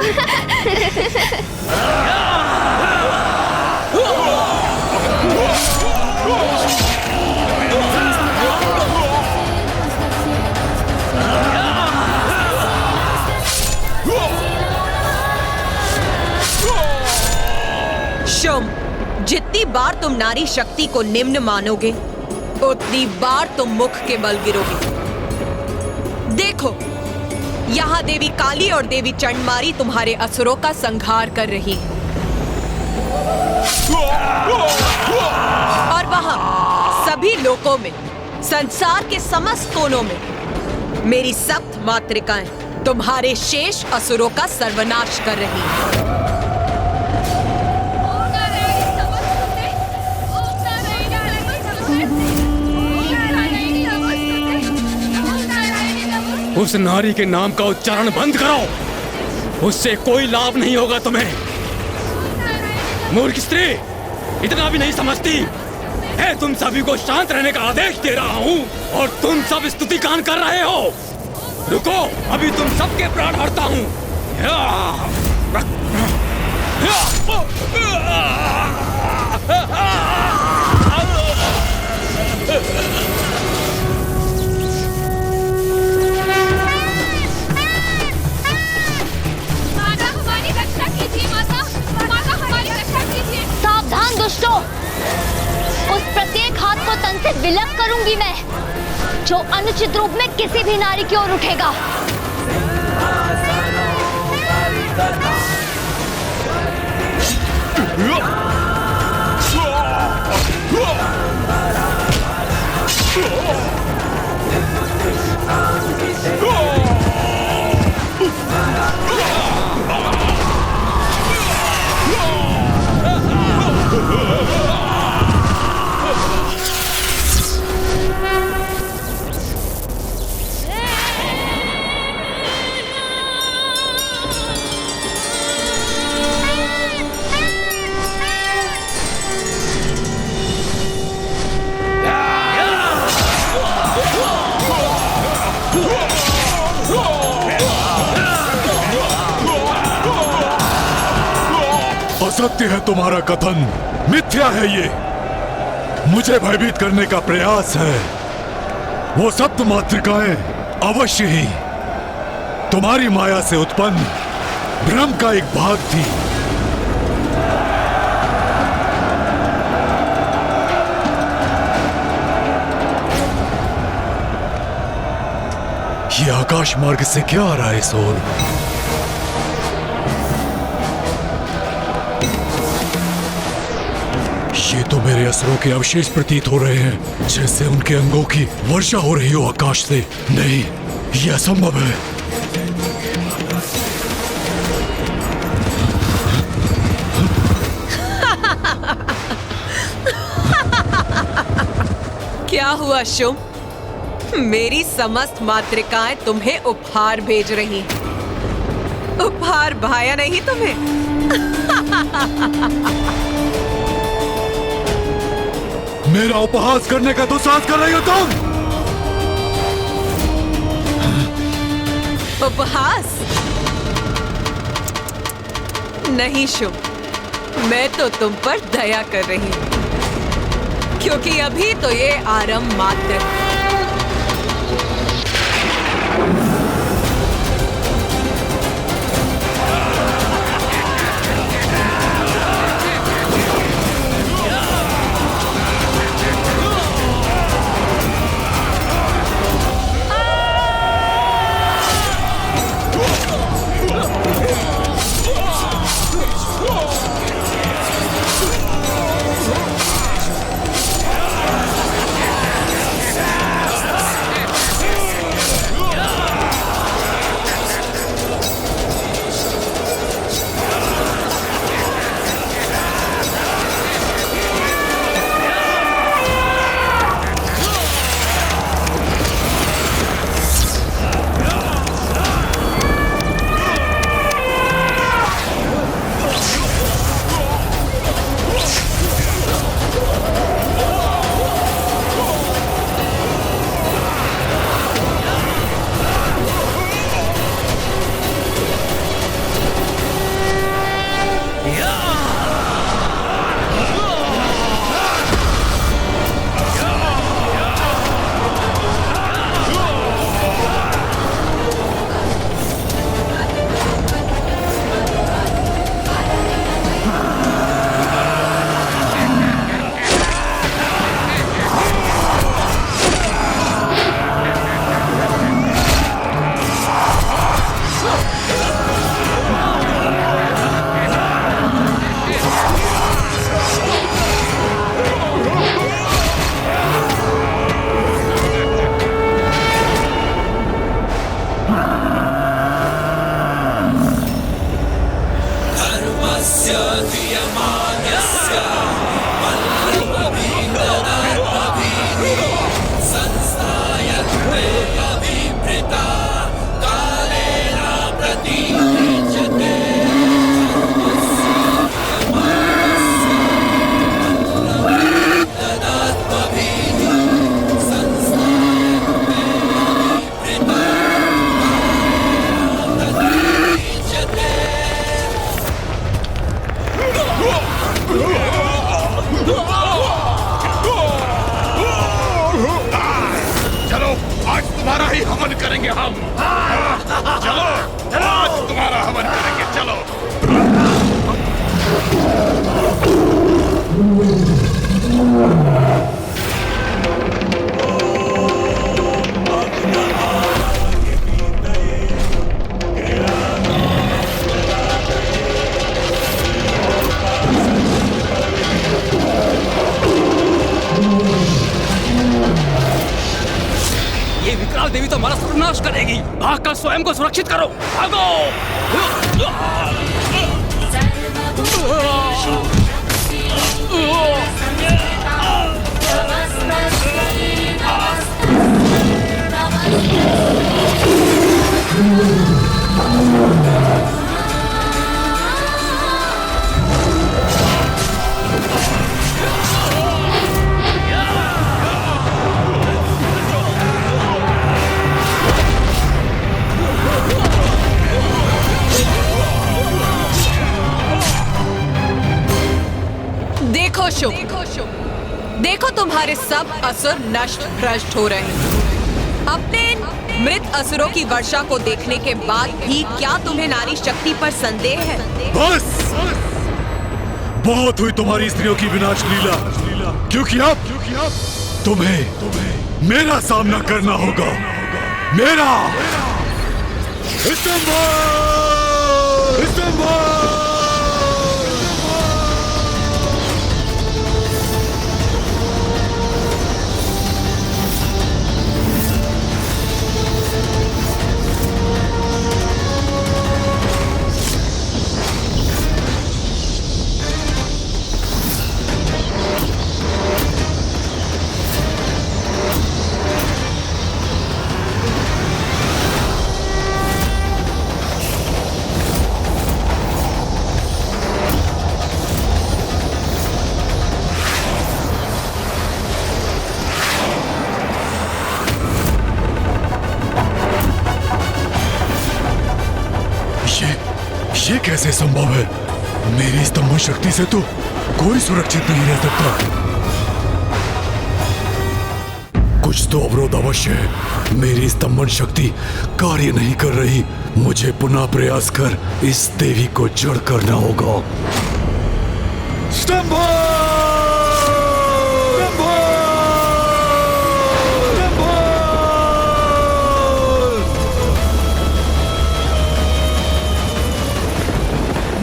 जितनी बार तुम नारी शक्ति को निम्न मानोगे, उतनी बार तुम मुख के बल गिरोगे। देखो, यहाँ देवी काली और देवी चंडमारी तुम्हारे असुरों का संहार कर रही है, और वहाँ सभी लोकों में, संसार के समस्त कोनों में मेरी सप्त मातृकाएं तुम्हारे शेष असुरों का सर्वनाश कर रही है। उस नारी के नाम का उच्चारण बंद करो, उससे कोई लाभ नहीं होगा तुम्हें। मूर्ख स्त्री, इतना भी नहीं समझती है। तुम सभी को शांत रहने का आदेश दे रहा हूँ और तुम सब स्तुति गान कर रहे हो। रुको, अभी तुम सबके प्राण हरता हूँ। सावधान दुष्टों, उस प्रत्येक हाथ को तन से विलग करूंगी मैं, जो अनुचित रूप में किसी भी नारी की ओर उठेगा। असत्य है तुम्हारा कथन, मिथ्या है ये। मुझे भयभीत करने का प्रयास है। वो सप्त मातृकाएं अवश्य ही तुम्हारी माया से उत्पन्न भ्रम का एक भाग थी। ये आकाश मार्ग से क्या आ रहा है इस ओर? ये तो मेरे असुरों के अवशेष प्रतीत हो रहे हैं, जैसे उनके अंगों की वर्षा हो रही हो आकाश से। नहीं, यह असंभव है। क्या हुआ शुम? मेरी समस्त मातृकाएं तुम्हें उपहार भेज रही हैं। उपहार भाया नहीं तुम्हें? मेरा उपहास करने का दुस्साहस कर रही हो तुम? उपहास? नहीं शुम, मैं तो तुम पर दया कर रही हूं, क्योंकि अभी तो ये आरंभ मात्र है। करेंगे हम। चलो आज तुम्हारा हवन करेंगे, चलो। ये विकराल देवी तो हमारा सर्वनाश करेगी। भागकर स्वयं को सुरक्षित करो, भागो। देखो शुभ, देखो तुम्हारे सब असुर नष्ट भ्रष्ट हो रहे हैं। अपने इन मृत असुरों की वर्षा को देखने के बाद भी क्या तुम्हें नारी शक्ति पर संदेह है? बस बहुत हुई तुम्हारी स्त्रियों की विनाश लीला, क्योंकि अब तुम्हें मेरा सामना करना होगा। मेरा ये कैसे संभव है? मेरी स्तंभ शक्ति से तो कोई सुरक्षित नहीं रह सकता। कुछ तो अवरोध अवश्य है। मेरी स्तंभन शक्ति कार्य नहीं कर रही। मुझे पुनः प्रयास कर इस देवी को जड़ करना होगा।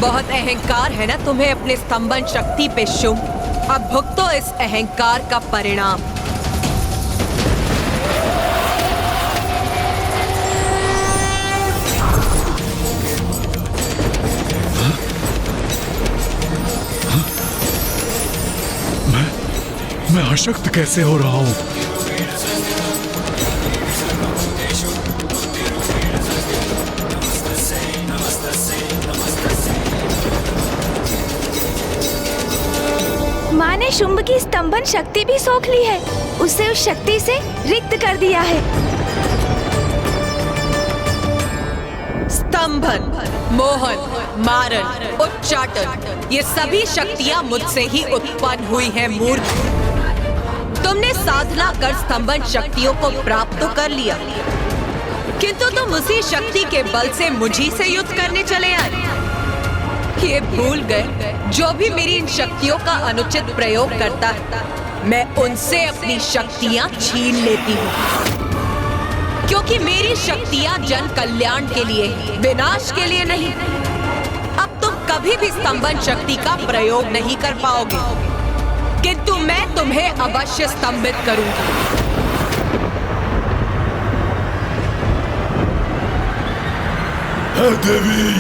बहुत अहंकार है ना तुम्हें अपने स्तंभन शक्ति पे शुभ। अब भुगतो इस अहंकार का परिणाम। मैं अशक्त कैसे हो रहा हूं? माँ ने शुंभ की स्तंभन शक्ति भी सोख ली है। उसे उस शक्ति से रिक्त कर दिया है। स्तंभन, मोहन, मारण, उच्चाटन, ये सभी शक्तियां मुझसे ही उत्पन्न हुई हैं मूर्ख। तुमने साधना कर स्तंभन शक्तियों को प्राप्त तो कर लिया, किंतु तुम उसी शक्ति के बल से मुझी से युद्ध करने चले आए। ये भूल गए जो भी मेरी इन शक्तियों का अनुचित प्रयोग करता है, मैं उनसे अपनी शक्तियां छीन लेती हूँ, क्योंकि मेरी शक्तियां जन कल्याण के लिए हैं, विनाश के लिए नहीं। अब तुम कभी भी स्तंभन शक्ति का प्रयोग नहीं कर पाओगे, किंतु मैं तुम्हें अवश्य स्तंभित करूंगी। देवी,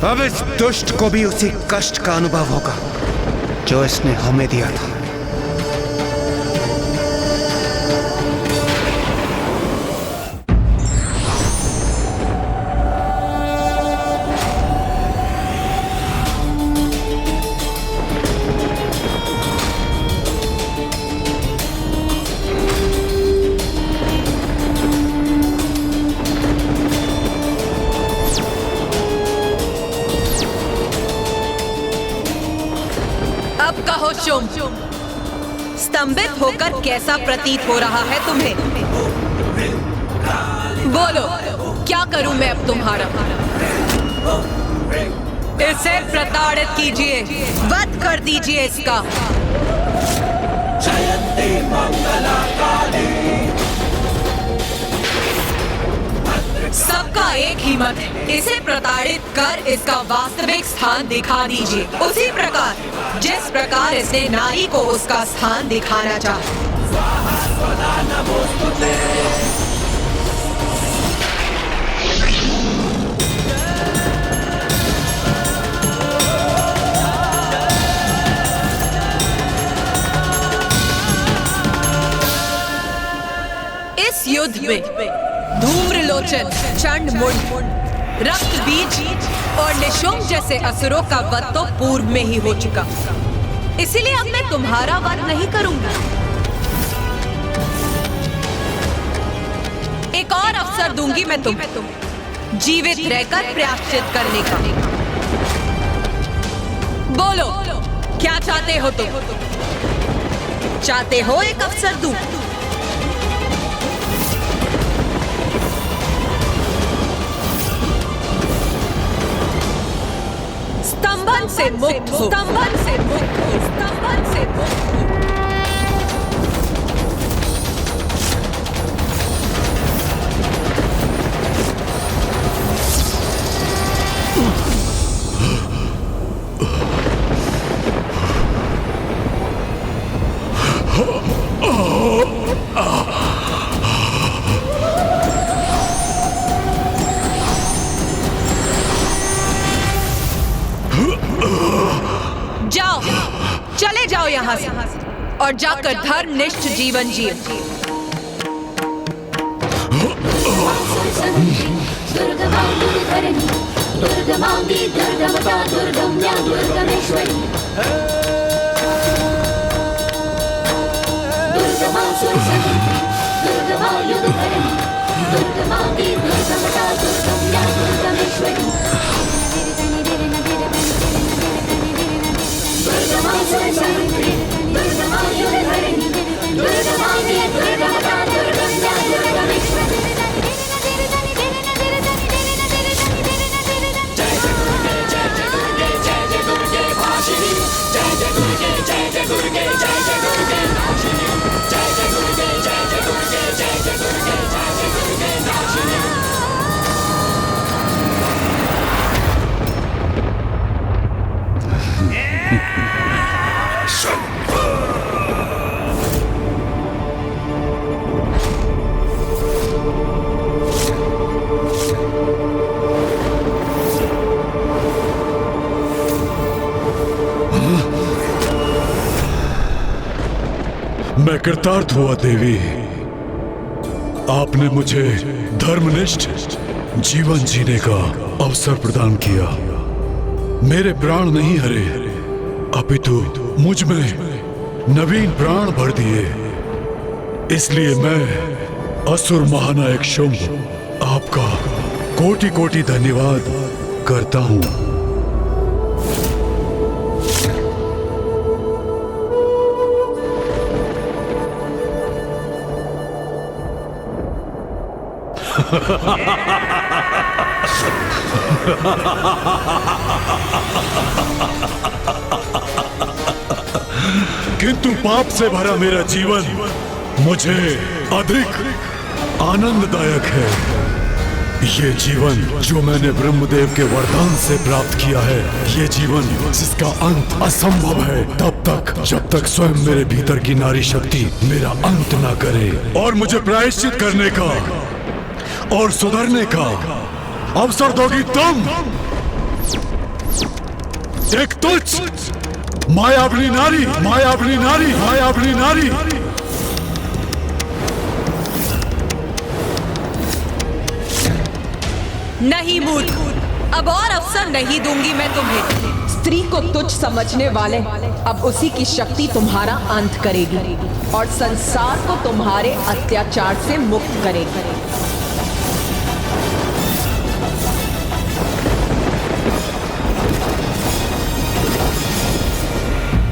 अब इस दुष्ट को भी उसी कष्ट का अनुभव होगा जो इसने हमें दिया था। शुंभ, स्तंभित होकर कैसा प्रतीत हो रहा है तुम्हें? बोलो, क्या करूं मैं अब तुम्हारा? इसे प्रताड़ित कीजिए, वध कर दीजिए इसका। सबका एक ही मत है, इसे प्रताड़ित कर इसका वास्तविक स्थान दिखा दीजिए, उसी प्रकार जिस प्रकार इसने नारी को उसका स्थान दिखाना चाहा। इस युद्ध में धूम्रलोचन, चंडमुंड, रक्त बीज और निशुंभ जैसे असुरों का वध तो पूर्व में ही हो चुका, इसीलिए अब मैं तुम्हारा वध नहीं करूंगा। एक और अवसर दूंगी मैं तुम्हें जीवित रहकर प्रायश्चित करने का। बोलो, क्या चाहते हो तुम? चाहते हो एक अवसर दूं? स्तंभन से मुक्त हो, स्तंभन से मुक्त हो, स्तंभन से मुक्त हो। जाओ, चले जाओ यहाँ से और जाकर धर्मनिष्ठ जीवन जिए। मैं कृतार्थ हुआ देवी, आपने मुझे धर्मनिष्ठ जीवन जीने का अवसर प्रदान किया। मेरे प्राण नहीं हरे, अपितु मुझ में नवीन प्राण भर दिए। इसलिए मैं असुर महानायक शुंभ आपका कोटि कोटि धन्यवाद करता हूं। किंतु पाप से भरा मेरा जीवन मुझे अधिक आनंददायक है। ये जीवन जो मैंने ब्रह्मदेव के वरदान से प्राप्त किया है, ये जीवन जिसका अंत असंभव है तब तक जब तक स्वयं मेरे भीतर की नारी शक्ति मेरा अंत ना करे और मुझे प्रायश्चित करने का और सुधरने का अवसर दोगी तुम। एक तुच्छ मायावनी नारी, मायावनी नारी, मायावनी नारी। नहीं मूर्ख, अब और अवसर नहीं दूंगी मैं तुम्हें। स्त्री को तुच्छ समझने वाले अब उसी की शक्ति तुम्हारा अंत करेगी और संसार को तुम्हारे अत्याचार से मुक्त करेगी।